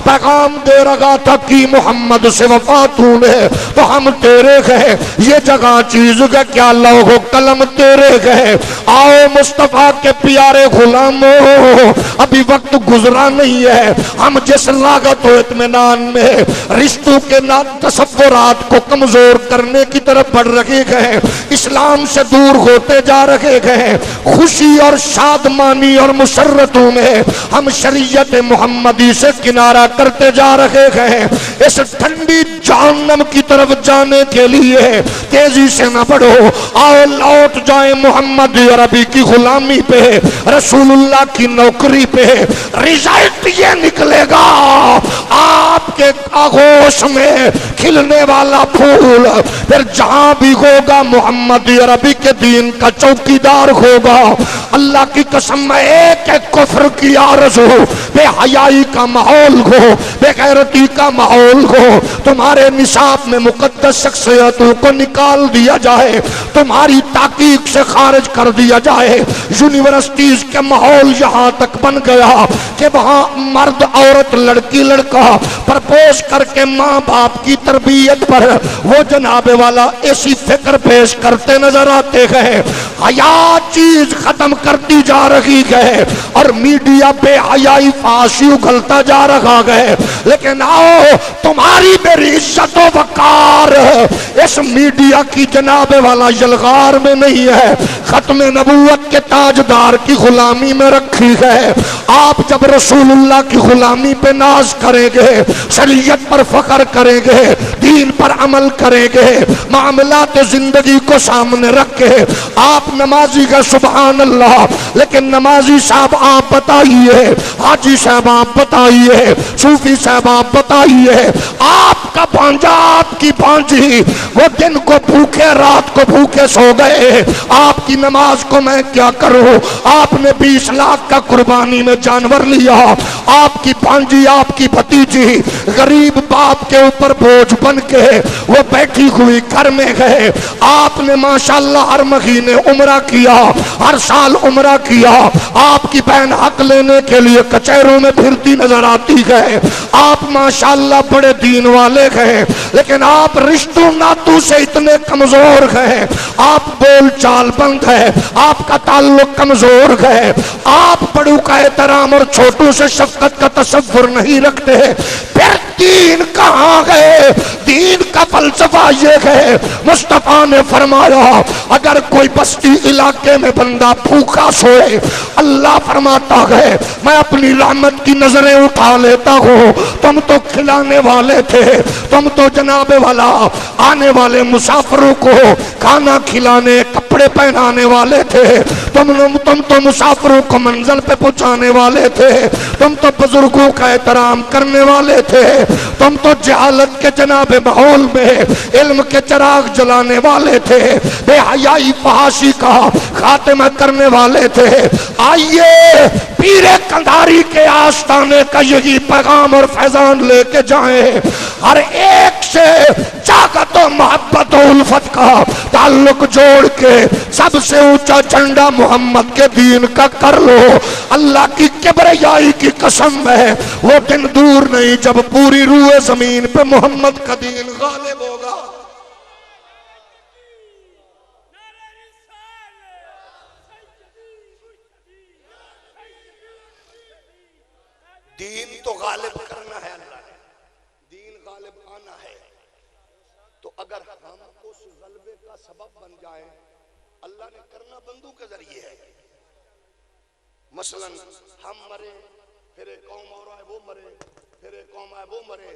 पैगाम दे रहा था कि मोहम्मद से वफा तूने तो हम तेरे गए, ये जगह चीज का क्या लौहो कलम तेरे गए। आओ मुस्तफा के प्यारे गुलामों, अभी वक्त गुजरा नहीं है, हम जिस लागत हो इत्मीनान में रिश्तों के तसव्वुरात को कमजोर करने की तरफ बढ़ रहे गए, इस्लाम से दूर होते जा रहे गए, खुशी और शादमानी और मुसर्रतों में हम शरीयत मोहम्मदी से किनारा करते जा रहे हैं। इस ठंडी जहन्नम की तरफ जाने के लिए तेजी से न बढ़ो, आओ लौट जाए मोहम्मद अरबी की गुलामी पे, रसूलुल्लाह की नौकरी पे। रिजल्ट ये निकलेगा, आपके आगोश में खिलने वाला फूल फिर जहां भी होगा मोहम्मद अरबी के दीन का चौकीदार होगा। अल्लाह की कसम, में एक एक कुफ्र की आरज़ू, बेहयाई का माहौल हो, बेगैरती का माहौल हो, तुम्हारे निसाब में मुकद्दस शख्सियतों को निकाल दिया जाए, तुम्हारी ताकीक से खारिज कर दिया जाए। यूनिवर्सिटीज के माहौल यहाँ तक बन गया कि वहाँ मर्द औरत लड़की लड़का प्रपोज करके माँ बाप की तरबियत पर वो जनाबे वाला ऐसी फिक्र पेश करते नजर आते हैं। हया चीज खत्म करती जा रही है और मीडिया बेहयाई फांसी उगलता जा रहा है। लेकिन आओ, तुम्हारी मेरी इज्जत व वकार इस मीडिया की जनाबे वाला यलगार में नहीं है, खत्म नबूवत के ताजदार की गुलामी में रखी है। आप जब रसूलुल्लाह की गुलामी पे नाज करेंगे, शरीयत पर फख्र करेंगे, दीन पर अमल करेंगे, मामलात जिंदगी को सामने रख के आप नमाजी का सुभान अल्लाह। लेकिन नमाजी साहब आप बताइए, हाजी साहब आप बताइए, सूफी साहब आप बताइए, आपका भांजा आपकी भांजी वो दिन को भूखे रात को भूखे सो गए, आपकी नमाज को मैं क्या करूं। आपने 20 लाख का कुर्बानी में जानवर लिया, आपकी भांजी आपकी भतीजी गरीब बाप के ऊपर बोझ बन के वो बैठी हुई घर में गए। आपने माशाल्लाह हर महीने उम्रा किया, हर साल उम्रा किया। आपकी बहन हक लेने के लिए कचहरों में फिरती नजर आती है। आप माशाल्लाह बड़े दीन वाले चले गए, लेकिन आप रिश्तों नातों से इतने कमजोर गए, आप बोल चाल बंद है, आपका ताल्लुक कमजोर गए, आप बड़ों का एहतराम और छोटों से शफकत का तसव्वुर नहीं रखते। फिर दीन कहाँ गए? दीन का फलसफा ये है, मुस्तफा ने फरमाया अगर कोई बस्ती इलाके में बंदा भूखा सोए, अल्लाह फरमाता है मैं अपनी रहमत की नजरें उठा लेता हूँ। तुम तो खिलाने वाले थे, तुम तो जनाबे वाला आने वाले मुसाफिरों को खाना खिलाने कपड़े पहनाने वाले थे, तुम तो मुसाफिरों को मंजिल पे पहुंचाने वाले थे, तुम तो बुजुर्गों का एहतराम करने वाले थे, तुम तो जहालत के जनाबे माहौल में इल्म के चिराग जलाने वाले थे, बेहयाई फहाशी का खात्मा करने वाले थे। आइए पीरे कंधारी के आस्ताने का यही पैगाम और फैजान लेके जाएं, हर एक से चाकत और मोहब्बत और उल्फत का ताल्लुक जोड़ के सबसे ऊंचा झंडा मोहम्मद के दीन का कर लो। अल्लाह की किबरियाई की कसम है, वो दिन दूर नहीं जब पूरी रूए जमीन पे मोहम्मद का दीन गालिब होगा। दीन तो गालिब करना है, अल्लाह ने दीन गालिब आना है। तो अगर हम उस गलबे का सबब बन जाए, अल्लाह ने करना बंदू के जरिए है। मसलन हम मरे, फिर एक कौम और आए वो मरे, फिर एक कौम आए वो मरे,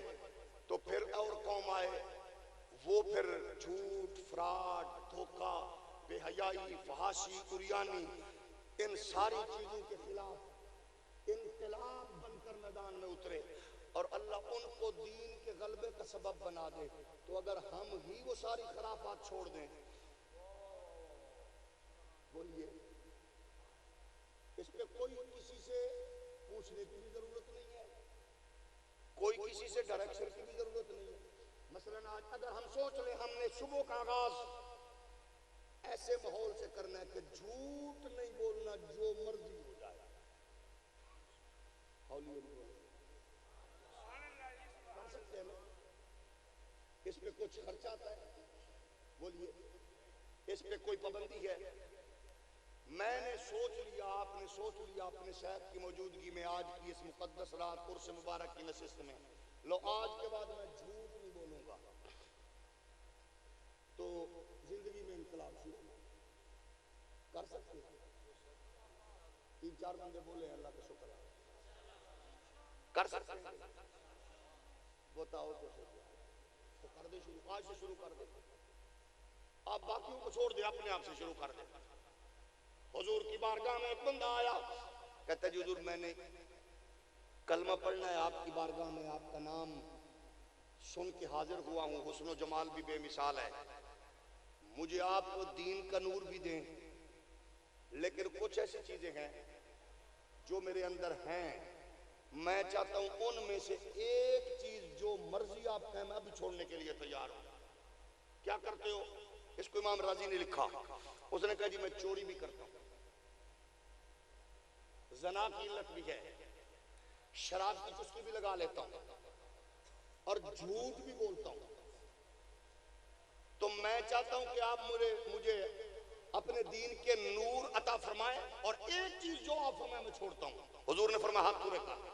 तो फिर और कौम आए वो फिर झूठ फ्रॉड धोखा बेहयाई फहाशी कुरियानी इन सारी चीजों के खिलाफ इनकलाब बनकर मैदान में उतरे और अल्लाह उनको दीन के गलबे का सबब बना दे। तो अगर हम ही वो सारी खराफात छोड़ दें, बोलिए इस पे कोई किसी से पूछने की भी जरूरत नहीं है, कोई किसी से डायरेक्शन की भी जरूरत नहीं है। मसलन आज अगर हम सोच ले हमने सुबह का आगाज ऐसे माहौल से करना है कि झूठ नहीं बोलना, जो मर्जी हो जाए, कर सकते हैं? इस पे कुछ खर्चा आता है? बोलिए इस पे कोई पाबंदी है? मैंने सोच लिया, आपने सोच लिया अपने शैख की मौजूदगी में आज की इस मुकद्दस रात उर्स मुबारक की नशिस्त में, लो आज के बाद मैं झूठ नहीं बोलूंगा, तो जिंदगी में इनकलाब शुरू कर सकते हैं। 3-4 बंदे बोले अल्लाह का शुक्र है, कर सकते हैं। बताओ तो कर दे शुरू, आज से शुरू कर दे। आप बाकियों को छोड़ दे, अपने आप से शुरू कर दे। हुजूर की बारगाह में एक बंदा आया, कहता जी हुजूर मैंने कलमा पढ़ना है आपकी बारगाह में, आपका नाम सुन के हाजिर हुआ हूँ, हुस्न जमाल भी बेमिसाल है, मुझे आप दीन का नूर भी दें, लेकिन कुछ ऐसी चीजें हैं जो मेरे अंदर हैं, मैं चाहता हूं उनमें से एक चीज जो मर्जी आप कहें मैं भी छोड़ने के लिए तैयार हूं। क्या करते हो? इसको इमाम राजी ने लिखा, उसने कहा जी मैं चोरी भी करता हूं, जना की लत भी है, शराब की चुस्की भी लगा लेता हूं और झूठ भी बोलता हूं। तो मैं चाहता हूं कि आप मुझे अपने दीन के नूर अता फरमाएं और एक चीज जो आप फरमाएं मैं छोड़ता हूं। हुजूर ने फरमाया हाथ पूरे कर,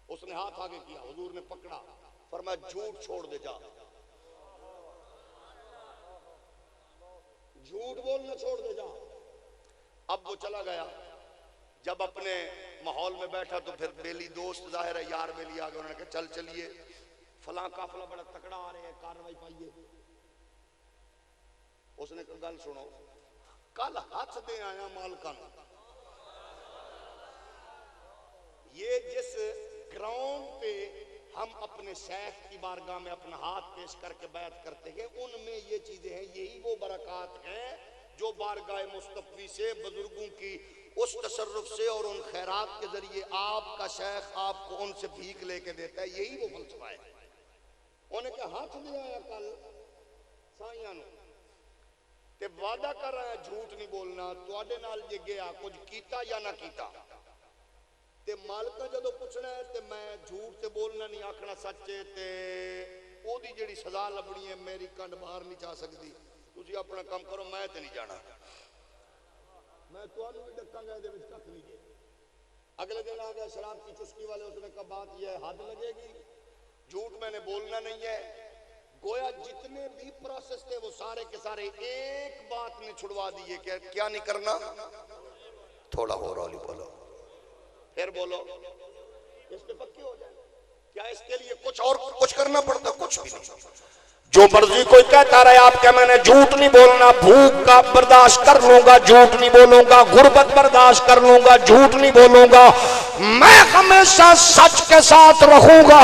उसने हाथ आगे किया, हुजूर ने पकड़ा, फरमाया झूठ छोड़ दे जा, झूठ बोलना छोड़ दे जा। अब वो चला गया, जब अपने माहौल में बैठा तो फिर बेली दोस्त जाहिर है यार बेली आ गए, उन्होंने कहा चल चलिए फलां काफिला बड़ा तकड़ा आ रहे हैं, कार्रवाई पाइए। उसने कहा गल सुनो, कल हाथ दे आया मालका, ये जिस ग्राउंड पे हम अपने शेख की बारगाह में अपना हाथ पेश करके बैत करते हैं, उनमें ये चीजें हैं, यही वो बरकत हैं जो बारगाह मुस्तफी से बुजुर्गों की उस तसर्रुफ से और उन खैरात के जरिए आपका शेख आपको उनसे भीख लेके देता है, यही वो फलसफा है। उन्हें कहा हाथ दे आया कल साइयां ते वादा कर रहा है झूठ नहीं बोलना, तुहाडे नाल जे गया कुछ कीता या ना कीता, ते मालका जदों पूछना है ते मैं झूठ ते बोलना नहीं, आखना सच्चे ते ओदी जेड़ी सजा लभनी है मेरी कंड बाहर नहीं जा सकती। तुसी अपना काम करो, मैं ते नहीं जाना, मैं तुहानू भी डकांगा, इहदे विच कख नहीं। अगले दिन आ गया शराब की चुस्की वाले, उसने कहा बात यह है, हद लगेगी, झूठ मैंने बोलना नहीं है। गोया जितने भी प्रोसेस थे वो सारे के सारे एक बात ने छुड़वा दिए, क्या नहीं करना। थोड़ा हो रहा बोलो, फिर बोलो, इस पे पक्की हो जाए। क्या इसके लिए कुछ और कुछ करना पड़ता? कुछ भी नहीं। जो मर्जी कोई कहता रहे, आप क्या मैंने झूठ नहीं बोलना, भूख का बर्दाश्त कर लूंगा, झूठ नहीं बोलूंगा, गुर्बत बर्दाश्त कर लूंगा, झूठ नहीं बोलूंगा, मैं हमेशा सच के साथ रहूंगा।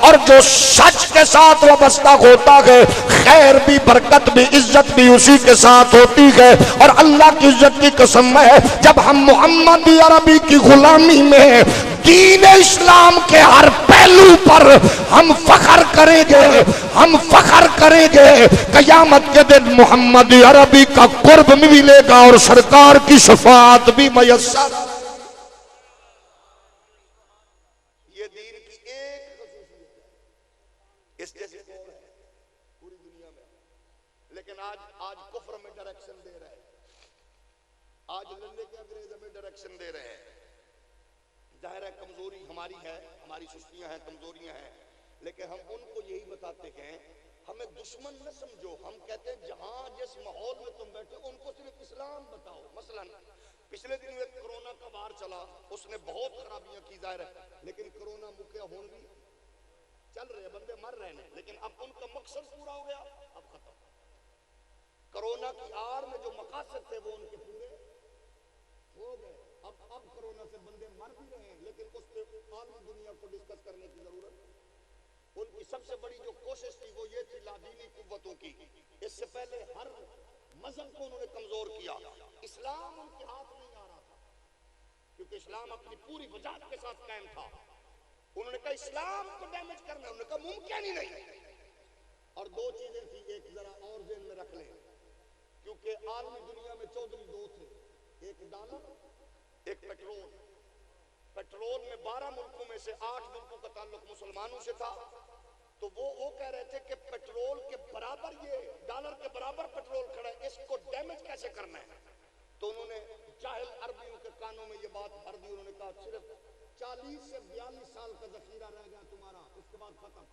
और जो सच के साथ वाबस्ता होता है, खैर भी, बरकत भी, इज्जत भी उसी के साथ होती है। और अल्लाह की इज्जत की कसम है, जब हम मोहम्मद अरबी की गुलामी में दीन इस्लाम के हर पहलू पर हम फख्र करेंगे, हम फख्र करेंगे। कयामत के दिन मोहम्मद अरबी का कुर्ब भी मिलेगा और सरकार की शफाअत भी मयस्सर। ये दीन की एक खसूसियत है, इस जैसे कौन है पूरी दुनिया में। लेकिन आज कुफ्र में डायरेक्शन दे रहे हैं, आज लल्ले के अंग्रेज में डायरेक्शन दे रहे हैं। जाहिर है कमजोरी हमारी है, हमारी सुस्तियां हैं, कमजोरियां हैं, लेकिन हम उनको यही बताते हैं, हमें दुश्मन न समझो। हम कहते हैं जहां जिस माहौल में तुम बैठे उनको सिर्फ इस्लाम बताओ। मसलन पिछले दिन एक कोरोना का वार चला, उसने बहुत खराबियां की, जाहिर है, लेकिन कोरोना मुक्या होने भी चल रहे, बंदे मर रहे हैं, लेकिन अब उनका मकसद पूरा हो गया, अब खत्म। कोरोना की आड़ में जो मकासद थे वो उनके पूरे हो गए। अब कोरोना से बंदे मर भी रहे हैं, लेकिन उस पे आलमी दुनिया को डिस्कस करने की जरूरत। उनकी सबसे बड़ी जो कोशिश थी वो ये थी लादीनी कुव्वतों की। इससे पहले हर मजहब को उन्होंने कमजोर किया, इस्लाम उनके हाथ नहीं आ रहा था, क्योंकि इस्लाम अपनी पूरी वजाहत के साथ कायम था। उन्होंने कहा इस्लाम को डैमेज करना, उन्होंने कहा मुमकिन ही नहीं। और दो चीजें थी, एक जरा और ज़हन में रख लें, क्योंकि आलमी दुनिया में चौधरी दो थे, एक डॉलर, एक पेट्रोल। पेट्रोल में 12 मुल्कों में से 8 मुल्कों का ताल्लुक मुसलमानों से था। तो वो कह रहे थे कि पेट्रोल के बराबर, ये डॉलर के बराबर पेट्रोल खड़ा है, इसको डैमेज कैसे करना है। तो उन्होंने जाहिल अरबियों के कानों में ये बात भर दी। उन्होंने कहा सिर्फ 40 से 42 साल का जखीरा रह गया तुम्हारा, उसके बाद खत्म।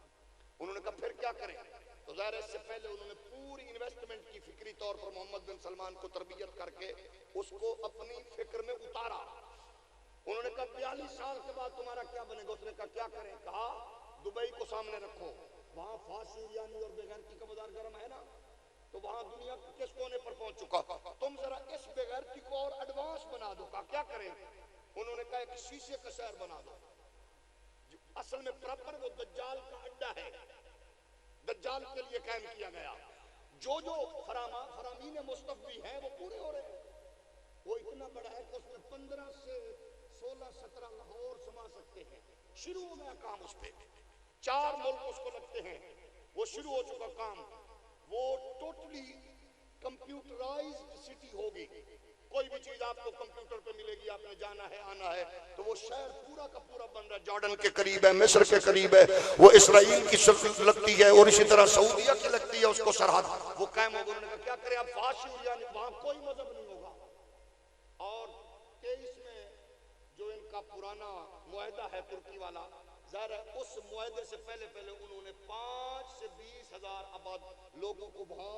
उन्होंने कहा फिर क्या करें। तो ज़ाहिर इससे पहले उन्होंने पूरी इन्वेस्टमेंट की फिक्री तौर पर मोहम्मद बिन सलमान को तरबियत करके उसको अपनी फिक्र में उतारा। उन्होंने कहा 42 साल के बाद तुम्हारा क्या बनेगा। उसने कहा क्या करें। कहा दुबई को सामने रखो, वहां फांसी यानी और बेगैरती का बाजार गर्म है ना, तो वहां दुनिया किस कोने पर पहुंच चुका, तुम जरा इस बेगैरती को और एडवांस बना दो। कहा क्या करें। उन्होंने कहा एक शीशे का शहर बना दो, असल में प्रॉपर वो दज्जाल का अड्डा है, दज्जाल के लिए कायम किया गया। जो फरामीन मुस्तफी हैं वो पूरे हो रहे हैं। वो इतना बड़ा है कि उसमें 15 से 16-17 लाहौर समा सकते हैं। शुरू हो गया काम उस पे, 4 मुल्क उसको लगते हैं, वो शुरू हो चुका काम। वो टोटली कंप्यूटराइज्ड सिटी होगी, कोई भी चीज आपको कंप्यूटर पे मिलेगी, आपने जाना है आना है। तो वो शहर पूरा का पूरा बन रहा है, जॉर्डन के करीब है, मिस्र के करीब है, वो इसराइल की लगती है और इसी तरह सऊदिया की लगती है, उसको सरहद वो कायम होगा। उन्होंने कहा क्या करें आप फाशी, यानी वहां कोई मजहब नहीं होगा। और 23 में जो इनका पुराना मुआहदा है तुर्की वाला, ज़ाहिर है उस मुआहदे से पहले उन्होंने 5 से 20 हजार आबाद लोगों को वहां,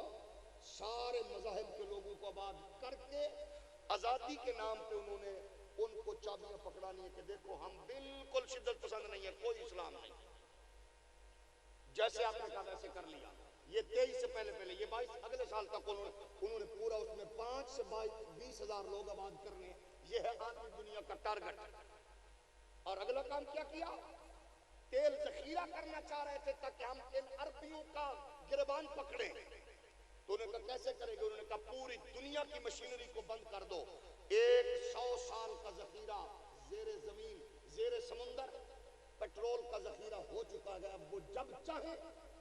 सारे मज़ाहिब के लोगों को आबाद करके आजादी के नाम पे उन्होंने उनको चाबियां पकड़ानी है कि देखो हम बिल्कुल शिद्दत पसंद नहीं है, कोई इस्लाम नहीं, जैसे आपने कहा वैसे कर लिया। ये 23 से पहले ये 22 अगले साल तक उन्होंने पूरा उसमें 5 से 20 हजार लोग आबाद करने, ये है आलमी दुनिया का टारगेट। और अगला काम क्या किया, तेल जखीरा करना चाह रहे थे ताकि हम इन अरबियों का गिरबान पकड़े। तो उन्होंने कहा कैसे करेंगे। उन्होंने कहा पूरी दुनिया की मशीनरी को बंद कर दो, 100 साल का जखीरा जेरे जमीन जेरे समुंदर पेट्रोल का जखीरा हो चुका है। अब वो जब चाहे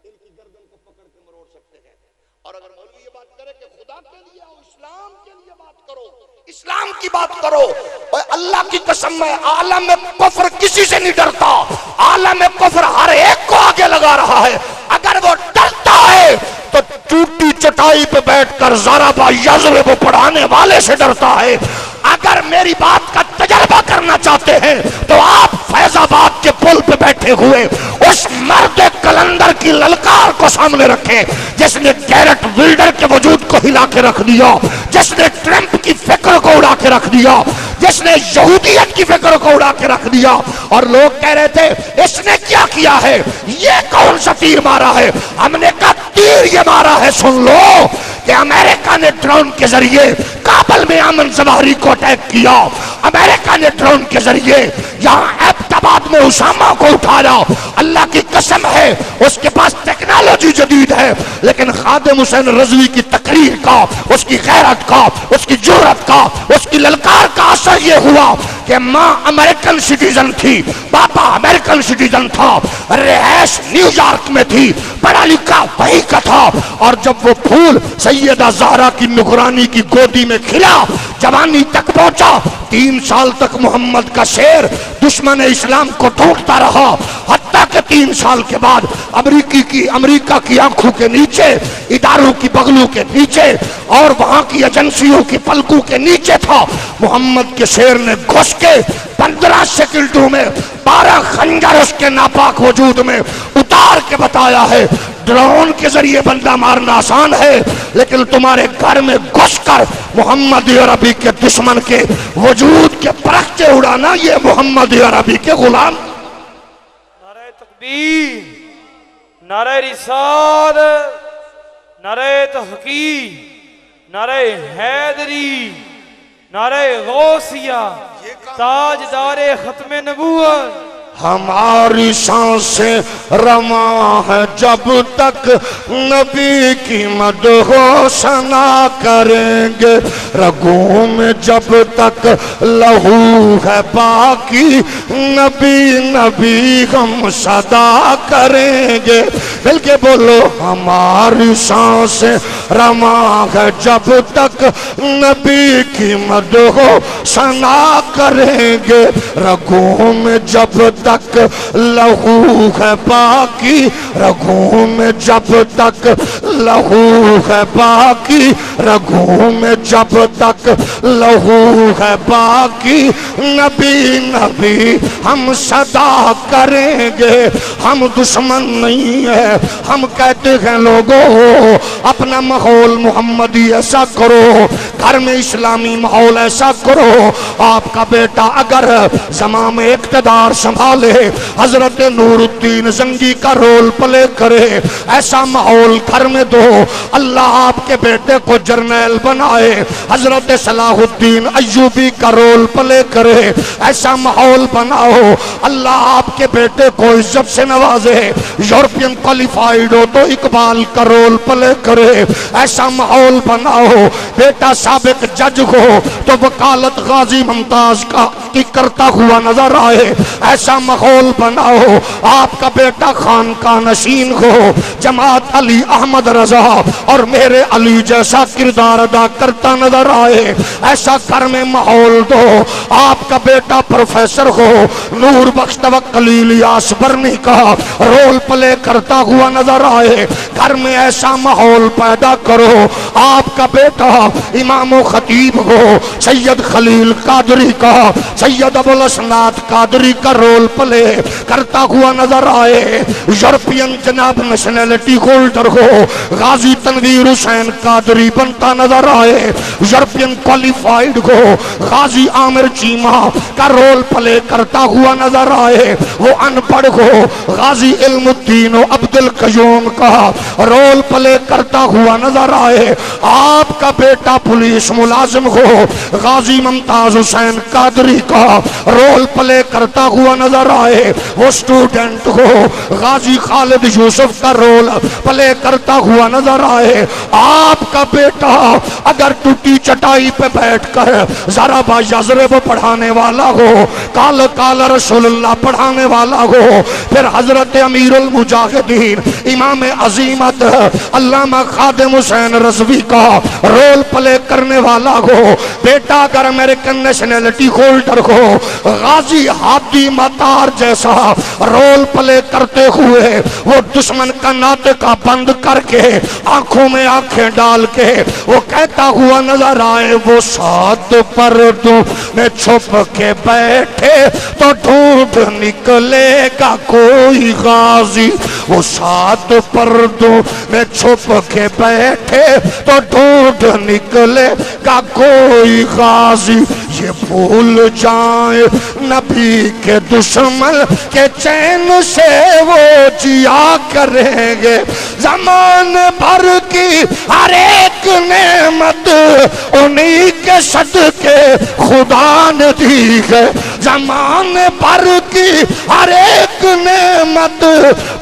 इनकी गर्दन को पकड़ के मरोड़ सकते हैं। और अगर मौलवी ये बात करे कि खुदा के लिए आओ, इस्लाम के लिए बात करो, इस्लाम की बात करो, और अल्लाह की कसम है आलम में कुफ्र किसी से नहीं डरता, आलम में कुफ्र हर एक को आगे लगा रहा है। अगर वो चटाई पे बैठकर ज़राबा यज़रिबु पढ़ाने वाले से डरता है। अगर मेरी बात का तजर्बा करना चाहते हैं तो आप फैजाबाद के पुल पे बैठे हुए उस मर्द कलंदर की ललकार को सामने रखें जिसने गैरट विल्डर के वजूद को हिला के रख दिया, जिसने ट्रंप की फिक्र को उड़ा के रख दिया, जिसने यहूदियत की फिक्र को उड़ा के रख दिया। और लोग कह रहे थे इसने क्या किया है, ये कौन सा तीर मारा है। हमने कहा तीर ये मारा है, सुन लो, कि अमेरिका ने ड्रोन के जरिए काबुल में अमन जवाहरी को अटैक किया। अमेरिका ने ड्रोन के जरिए यहाँ एबटाबाद में उसामा को उठाया। अल्लाह की कसम है उसके पास टेक्नोलॉजी जदीद है, लेकिन खादिम हुसैन रज़वी की तकरीर का, उसकी गैरत का, उसकी जुर्रत का, उसकी ललकार का असर ये हुआ कि माँ अमेरिकन सिटीजन थी, पापा अमेरिकन सिटीजन था, रिहाइश न्यूयॉर्क में थी, पढ़ा लिखा वही का था। और जब वो फूल सैयदा ज़हरा की नुकरानी की गोदी में खिला, जवानी तक पहुंचा, 3 साल तक मोहम्मद का शेर दुश्मन इस्लाम को ढूंढता रहा। हत्ता के 3 साल के बाद अमेरिका की आंखों के नीचे, इदारों की बगलों के नीचे और वहां की एजेंसियों की पलकों के नीचे था। मोहम्मद के शेर ने घुस के 15 सेकंडों में 12 खंजर उसके नापाक वजूद में उतार के बताया है, ड्रोन के जरिए बंदा मारना आसान है, लेकिन तुम्हारे घर में घुसकर मोहम्मद अरबी के दुश्मन के वजूद के परखचे उड़ाना, ये मोहम्मद अरबी के गुलाम। नारे तकबीर, नारे रिसालत, नारे तहकीक, नारे हैदरी, नारे गौसिया, ताजदारे खत्मे नबूवत। हमारी सांसें रमा है जब तक नबी की मदहोशना करेंगे, रगों में जब तक लहू है बाकी नबी नबी हम सदा करेंगे। बल्कि बोलो हमारी सांसें रमा है जब तक नबी की मदहोशना करेंगे, रगों में जब तक लहू है बाकी, रगों में जब तक लहू है बाकी, रगों में जब तक लहू है बाकी नबी नबी हम सदा करेंगे। हम दुश्मन नहीं है, हम कहते हैं लोगों अपना माहौल मोहम्मदी ऐसा करो, घर में इस्लामी माहौल ऐसा करो। आपका बेटा अगर जमा में इक़्तिदार संभाले, हजरत नूरुद्दीन जंगी का रोल प्ले करे, ऐसा माहौल घर में दो। अल्लाह आपके बेटे को जर्नैल बनाए, हजरत सलाहुद्दीन अय्यूबी का रोल प्ले करे, ऐसा माहौल बनाओ। अल्लाह आपके बेटे को इज्जत से नवाजे, यूरोपियन क्वालिफाइड हो तो इकबाल का रोल प्ले करे, ऐसा माहौल बनाओ। बेटा साबिक जज हो तो वकालत गाजी मुमताज की करता हुआ नजर आए, ऐसा माहौल बनाओ। आपका बेटा खान का नशीन हो, जमात अली अहमद रजा और मेरे अली जैसा किरदार अदा करता नजर आए, ऐसा घर में माहौल दो। आपका बेटा प्रोफेसर हो, नूर बख्श तवक्कुल इलियास बरनी का रोल प्ले करता हुआ नजर आए, घर में ऐसा माहौल पैदा करो। आपका बेटा इमाम खतीब हो, सैयद खलील कादरी का, सैयद अबुल असनाद कादरी का रोल प्ले करता हुआ नजर आए, यूरोपियन जनाब नेशनैलिटी होल्डर हो, गाजी तनवीर हुसैन कादरी बनता नजर आए, यूरोपियन क्वालिफाइड हो, गाजी आमिर चीमा का रोल प्ले करता हुआ नजर आए। वो अनपढ़ हो, गाजी इल्मुद्दीन अब्दुल कयूम का रोल प्ले करता हुआ नजर आए। आपका बेटा पुलिस मुलाजिम हो, गाजी मुमताज हुसैन कादरी का रोल प्ले करता हुआ नजर आए। वो स्टूडेंट हो, गाजी खालिद यूसुफ का रोल प्ले करता हुआ नजर आए। आपका बेटा अगर टूटी चटाई पे बैठकर जरा बा यजरब पढ़ाने वाला हो, काल काल रसूलुल्लाह पढ़ाने वाला हो, फिर हजरत अमीरुल मुजाहिदीन इमाम अजीमत अल्लामा खादिम हुसैन रज़वी का रोल प्ले करने वाला हो, बेटा अगर अमेरिकन नेशनैलिटी होल्डर हो, गाजी हादी मतार जैसा रोल प्ले करते हुए वो दुश्मन का नाटका बंद करके आंखों में आंखें डाल के वो कहता हुआ नजर आए, वो सात पर्दों में छुप के बैठे तो ढूंढ निकलेगा कोई गाजी, वो सात पर्दों में छुप के बैठे तो ढूंढ निकलेगा कोई गाजी। ये भूल जाए नबी के दुश्मन के चैन से वो जिया करेंगे, ज़माने भर की हर एक नेमत उन्हीं के सदके खुदा ने दी है, ज़माने भर की हर एक नेमत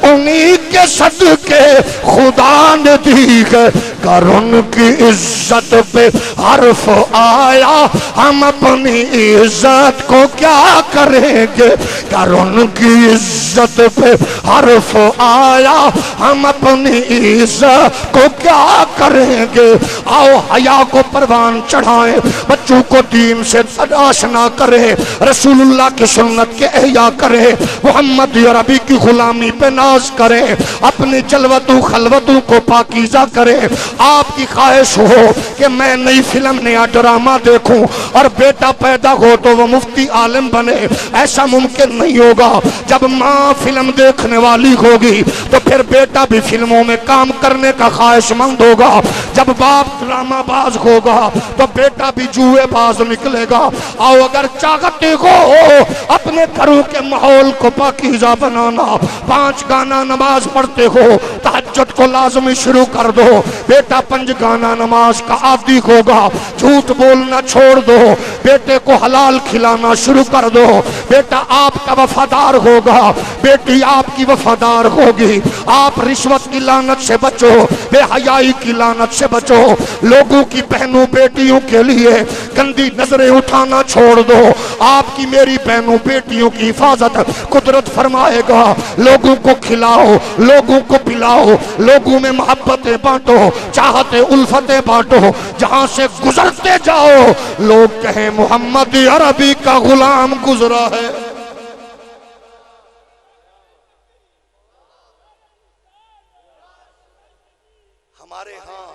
उन्हीं के सदके खुदा ने दी है। कर उनकी इज्जत पे हर्फ आया हम अपनी इज्जत को क्या करेंगे, कर उनकी इज्जत पे हर्फ आया हम अपनी इज्जत को क्या करेंगे। आओ हया को परवान चढ़ाएं, बच्चों को दीन से आशना करें, रसूलुल्लाह की सुन्नत के एहया करें, मोहम्मद अरबी की गुलामी पे नाज करें, अपनी जलवतों खलवतों को पाकीज़ा करें। आपकी ख्वाहिश हो कि मैं नई फिल्म नया ड्रामा देखूं और बेटा पैदा हो तो वो मुफ्ती आलिम बने, ऐसा मुमकिन नहीं होगा। जब माँ फिल्म देखने वाली होगी तो फिर बेटा भी फिल्मों में काम करने का ख्वाहिशमंद होगा। जब बाप ड्रामाबाज होगा तो बेटा भी जुएबाज निकलेगा। आओ अगर चाहते हो अपने घरों के माहौल को पाकीज़ा बनाना, 5 गाना नमाज पढ़ते हो तहज्जुद को लाजमी शुरू कर दो, बेटा 5 गाना नमाज का आदी होगा। झूठ बोलना छोड़ दो, बेटे को हलाल खिलाना शुरू कर दो, बेटा आपका वफादार होगा, बेटी आपकी वफादार होगी। आप रिश्वत की लानत से बचो, बेहयाई की लानत से बचो, लोगों की बहनों बेटियों के लिए गंदी नजरें उठाना छोड़ दो। आपकी मेरी बहनों बेटियों की हिफाजत कुदरत फरमाएगा। लोगों को खिलाओ, लोगों को पिलाओ, लोगों में मोहब्बतें बांटो, चाहते उल्फतें बांटो, जहां से गुजरते जाओ लोग कहें मोहम्मद अरबी का गुलाम गुजरा है। हमारे यहाँ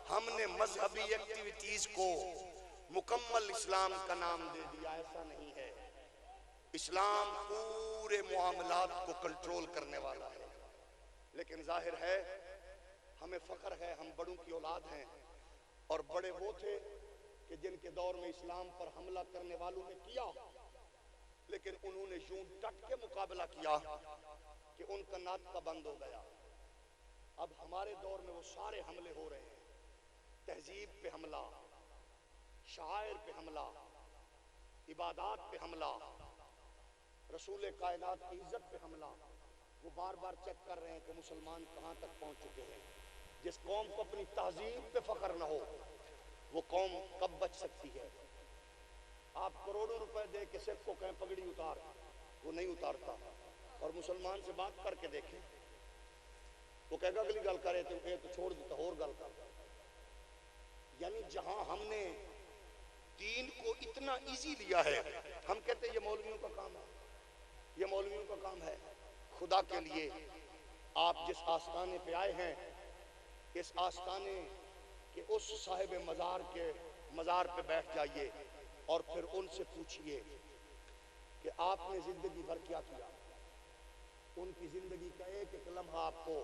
हमने मजहबी एक्टिविटीज को मुकम्मल इस्लाम का नाम दे दिया, ऐसा नहीं है। इस्लाम पूरे मामलात को कंट्रोल करने वाला है, लेकिन जाहिर है हमें फख्र है, हम बड़ों की औलाद हैं और बड़े वो थे कि जिनके दौर में इस्लाम पर हमला करने वालों ने किया, लेकिन उन्होंने यूं डट के मुकाबला किया कि उनका नाटका बंद हो गया। अब हमारे दौर में वो सारे हमले हो रहे हैं, तहजीब पे हमला, शायर पे हमला, इबादत पे हमला, रसूल कायनात की इज्जत पे हमला। वो बार बार चेक कर रहे हैं कि मुसलमान कहाँ तक पहुंच चुके हैं। जिस कौम को अपनी तहजीब पे फख्र न हो वो कौम कब बच सकती है। आप करोड़ों रुपए दे के सिर्फ को कहें पगड़ी उतार, वो नहीं उतारता। और मुसलमान से बात करके देखें, वो कहेगा अगली गल करे तो छोड़ देता और गल कर। यानी जहां हमने दीन को इतना इजी लिया है, हम कहते हैं ये मौलवियों का काम है, ये मौलवियों का काम है। खुदा के लिए आप जिस आस्थाने पे आए हैं, इस आस्थाने के उस साहिब मज़ार के मज़ार पे बैठ जाइए और फिर उनसे पूछिए कि आपने जिंदगी भर क्या किया। उनकी जिंदगी का एक एक लम्हा आपको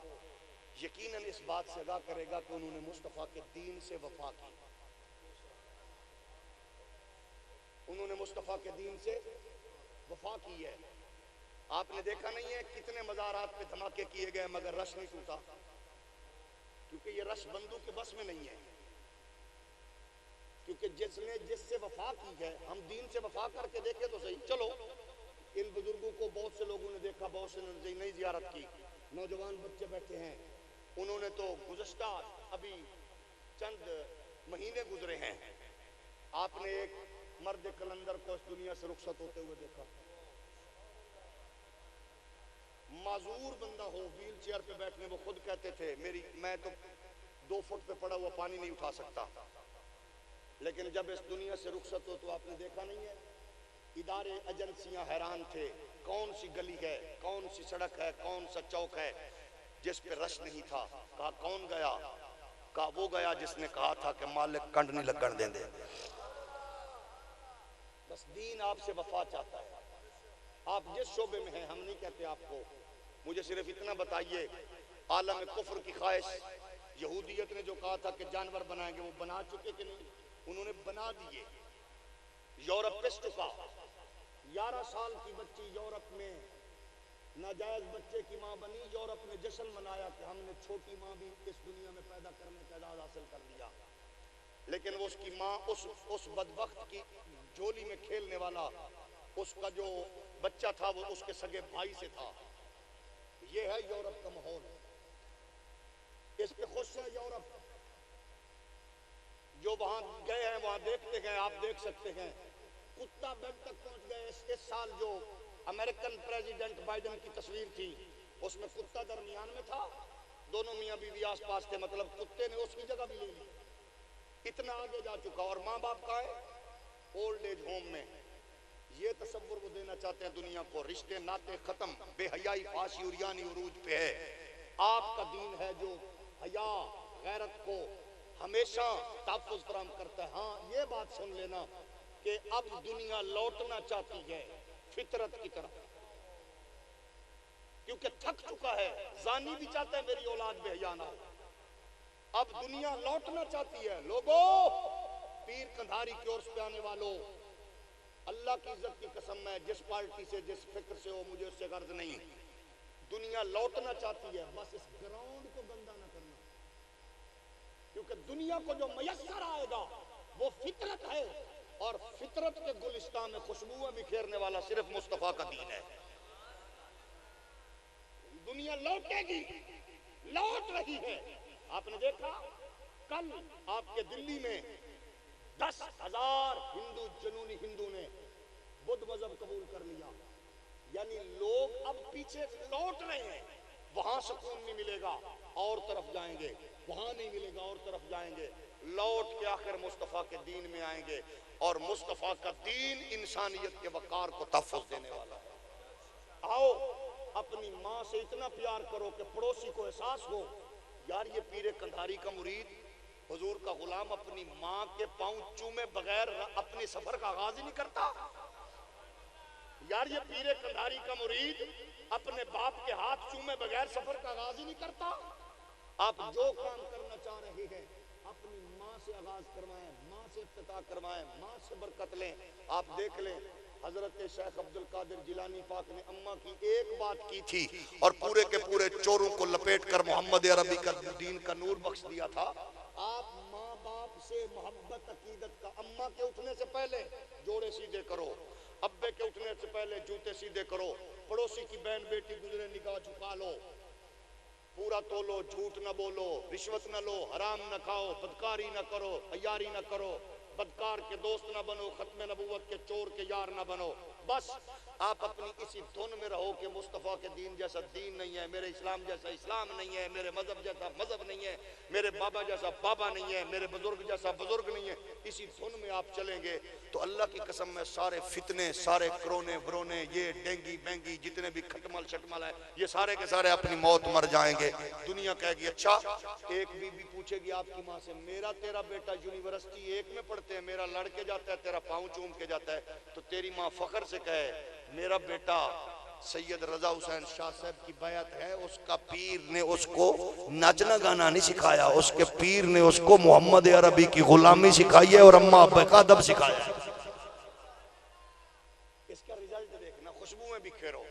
यकीनन इस बात से आगाह करेगा कि उन्होंने मुस्तफ़ा के दीन से वफा की, उन्होंने मुस्तफ़ा के दीन से वफा की है। आपने देखा नहीं है कितने मज़ारात पे धमाके किए गए मगर रश नहीं टूटा, क्योंकि ये रश बंदूक के बस में नहीं है। क्योंकि जिसने जिससे वफा की है, हम दीन से वफा करके देखे तो सही। चलो इन बुजुर्गों को बहुत से लोगों ने देखा, बहुत से ने नहीं जियारत की, नौजवान बच्चे बैठे हैं, उन्होंने तो गुज़श्ता अभी चंद महीने गुजरे हैं, आपने एक मर्द कलंदर को इस दुनिया से रुखसत होते हुए देखा? माजूर बंदा हो, व्हील चेयर पे बैठने, वो खुद कहते थे मैं तो 2 फुट पे पड़ा हुआ पानी नहीं उठा सकता, लेकिन जब इस दुनिया से रुखसत हो तो आपने देखा नहीं है, इदारे एजेंसियां हैरान थे, कौन सी गली है, कौन सी सड़क है, कौन सा चौक है जिस पे रश नहीं था। कहा कौन गया? कहा वो गया जिसने कहा था कि मालिक कंड नहीं लगन देंदे। बस दीन आपसे वफा चाहता है, आप जिस शोबे में हैं, हम नहीं कहते आपको, मुझे सिर्फ इतना बताइए, आलम कुफ्र की ख्वाहिश यहूदियत ने जो कहा था कि जानवर बनाएंगे, वो बना चुके कि नहीं? उन्होंने बना दिए। यूरोप पिस चुका, 11 साल की बच्ची यूरोप में नाजायज बच्चे की मां बनी, यूरोप ने जश्न मनाया कि हमने छोटी मां भी इस दुनिया में पैदा करने का एजाज हासिल कर लिया। लेकिन वो उसकी मां उस बदबख्त की झोली में खेलने वाला उसका जो बच्चा था वो उसके सगे भाई से था। ये है यूरोप का माहौल, इस पे खुश है यूरोप। जो वहां गए हैं वहां देखते हैं, आप देख सकते हैं, कुत्ता बेड तक पहुंच गए। इस साल जो अमेरिकन प्रेसिडेंट बाइडेन की तस्वीर थी, उसमें कुत्ता दरमियान में था, दोनों मियां बीवी आस पास थे, मतलब कुत्ते ने उसकी जगह भी ले ली। इतना आगे जा चुका। और माँ बाप का है ओल्ड एज होम में। ये तसव्वुर वो देना चाहते हैं दुनिया को, रिश्ते नाते खत्म, बेहयाई फाशी उरियानी उरूज पे है। आपका दीन है जो हया गैरत को हमेशा तहफ़्फ़ुज़ फराहम करता है। हाँ, ये बात सुन लेना कि अब दुनिया लौटना चाहती है फितरत की तरफ, क्योंकि थक चुका है। जानी भी चाहता है मेरी औलाद बेहया ना हो। अब दुनिया लौटना चाहती है। लोगों, पीर कंधारी की ओर से आने वालों, अल्लाह की इज्जत की कसम, मैं जिस पार्टी से जिस फिक्र से हो, मुझे उससे गर्ज नहीं। दुनिया लौटना चाहती है, बस इस ग्राउंड को गंदा ना करना, क्योंकि दुनिया को जो मयस्सर आएगा वो फितरत है, और फितरत के गुलिस्तान में खुशबुएं बिखेरने वाला सिर्फ मुस्तफा का दीन है। दुनिया लौटेगी, लौट रही है। आपने देखा कल आपके दिल्ली में 10,000 हिंदू, जुनूनी हिंदू ने बुद्ध मजहब कबूल कर लिया। यानी लोग अब पीछे लौट रहे हैं। वहां सुकून नहीं मिलेगा और तरफ जाएंगे, वहां नहीं मिलेगा और तरफ जाएंगे, लौट के आखिर मुस्तफा के दीन में आएंगे। और मुस्तफा का दीन इंसानियत के वकार को तहफ़्फ़ुज़ देने वाला है। आओ, अपनी माँ से इतना प्यार करो कि पड़ोसी को एहसास हो, यार ये पीरे कंधारी का मुरीद, हुजूर का गुलाम अपनी माँ के पांव चूमे बगैर अपने सफर का आगाज ही नहीं करता। यार ये पीरे कंधारी का मुरीद अपने बाप के हाथ चूमे बगैर सफर का आगाज ही नहीं करता। आप जो काम करना चाह रहे हैं अपनी माँ से आगाज करवाएं, माँ से इफ्तिताह करवाएं, माँ से बरकत लें। आप देख लें, हजरत शेख अब्दुल कादिर जिलानी पाक ने अम्मा की एक बात की थी और पूरे के पूरे चोरों को लपेट कर मोहम्मद अरबी का दीन का नूर बख्श दिया था। आप माँ बाप से मोहब्बत अकीदत का, अम्मा के उठने से पहले जोड़े सीधे करो, अब्बे के उठने से पहले जूते सीधे करो, पड़ोसी की बहन बेटी गुजरे निगाह झुका लो, पूरा तोलो, झूठ न बोलो, रिश्वत न लो, हराम न खाओ, बदकारी न करो, अयारी न करो, बदकार के दोस्त न बनो, खत्म नबूवत के चोर के यार न बनो। बस आप अपनी इसी धुन में रहो कि मुस्तफ़ा के दीन जैसा दीन नहीं है, मेरे इस्लाम जैसा इस्लाम नहीं है, मेरे मजहब जैसा मजहब नहीं है, मेरे बाबा जैसा बाबा नहीं है, मेरे बुजुर्ग जैसा बुजुर्ग नहीं है। इसी धुन में आप चलेंगे तो अल्लाह की कसम में सारे फितने, सारे क्रोने व्रोने, ये डेंगी बेंगी जितने भी खटमल शटमल है, ये सारे के सारे अपनी मौत मर जाएंगे। दुनिया कहेगी अच्छा, एक बीबी पूछेगी आपकी माँ से, मेरा तेरा बेटा यूनिवर्सिटी एक में पढ़ते हैं, मेरा लड़के जाता है, तेरा पाँव चूम के जाता है, तो तेरी माँ फख्र से कहे मेरा बेटा सैयद रजा हुसैन शाह साहब की बैत है, उसका पीर ने उसको नाचना गाना नहीं सिखाया, उसके पीर ने उसको मोहम्मद अरबी की गुलामी सिखाई है और अम्मा अब्बा का अदब सिखाया है। इसका रिजल्ट देखना, खुशबुएं बिखेरो,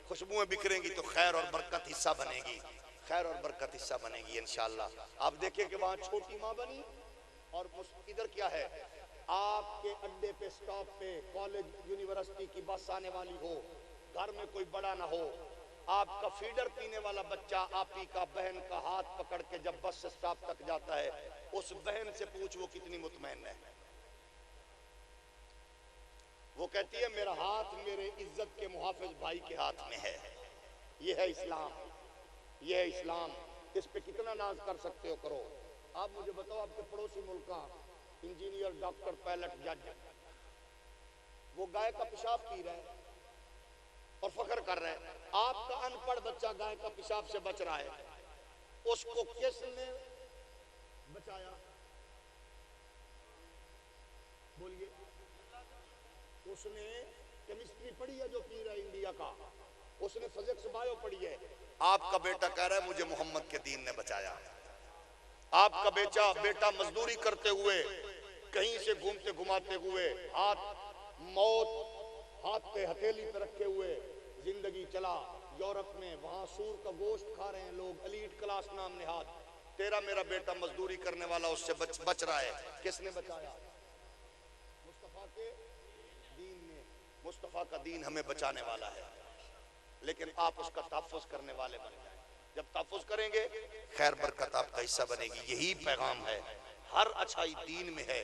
खुशबुएं बिखरेंगी तो खैर और बरकत हिस्सा बनेगी, खैर और बरकत हिस्सा बनेगी इंशाअल्लाह। आप देखिए कि वहां छोटी माँ बनी और इधर क्या है, आपके अड्डे पे, स्टॉप पे, कॉलेज यूनिवर्सिटी की बस आने वाली हो, घर में कोई बड़ा ना हो, आपका फीडर पीने वाला बच्चा आप ही का बहन का हाथ पकड़ के जब बस स्टॉप तक जाता है, उस बहन से पूछ वो कितनी मुतमैन है। वो कहती है मेरा हाथ मेरे इज्जत के मुहाफिज भाई के हाथ में है। ये है इस्लाम, ये है इस्लाम। इस पे कितना नाज कर सकते हो करो। आप मुझे बताओ, आपके पड़ोसी मुल्क का इंजीनियर, डॉक्टर, पायलट, जज, वो गाय का पेशाब पी रहा है और फख्र कर रहा है। आपका अनपढ़ बच्चा गाय का पेशाब से बच रहा है, उसको किसने बचाया? बोलिए। उसने केमिस्ट्री पढ़ी है जो पी रहा है इंडिया का, उसने फिजिक्स बायो पढ़ी है। आपका बेटा कह रहा है मुझे मोहम्मद के दीन ने बचाया। आपका बेटा मजदूरी करते हुए, कहीं से घूमते घुमाते हुए, मौत हाथ पे हथेली पे रखे हुए जिंदगी चला। यूरोप में वहां सूर का गोश्त खा रहे हैं लोग, एलीट क्लास नाम नेहाद। तेरा मेरा बेटा मजदूरी करने वाला उससे बच रहा है। किसने बचाया? मुस्तफा के दीन ने। मुस्तफा का दीन हमें बचाने वाला है, लेकिन आप उसका तहफ़्फ़ुज़ करने वाले बन जाए। जब तहफ़्फ़ुज़ करेंगे, खैर बरकत आपका हिस्सा बनेगी। यही पैगाम है। हर अच्छाई दीन में है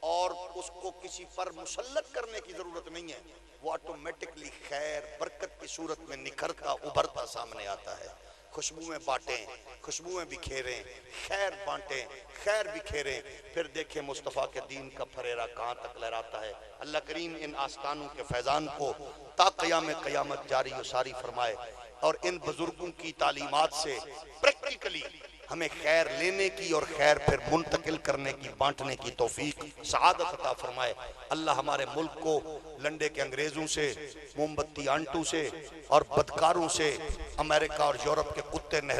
और उसको किसी पर मुसल्लत करने की जरूरत नहीं है। वो ऑटोमेटिकली खैर बरकत की सूरत में निखरता उभरता सामने आता है। खुशबुएं बांटें, खुशबुएं बिखेरें, खैर बांटें, खैर बिखेरें, फिर देखें मुस्तफ़ा के दीन का फरेरा कहाँ तक लहराता है। अल्लाह करीम इन आस्तानों के फैज़ान को ता क़याम क़यामत जारी व सारी फरमाए और इन बुजुर्गों की तालीमात से प्रैक्टिकली हमें खैर लेने की और खैर फिर मुंतकिल करने की, बांटने की तौफीक सआदत अता फरमाए। अल्लाह हमारे मुल्क को लंडे के अंग्रेजों से, मोमबत्ती आंटू से और बदकारों से, अमेरिका और यूरोप के कुत्ते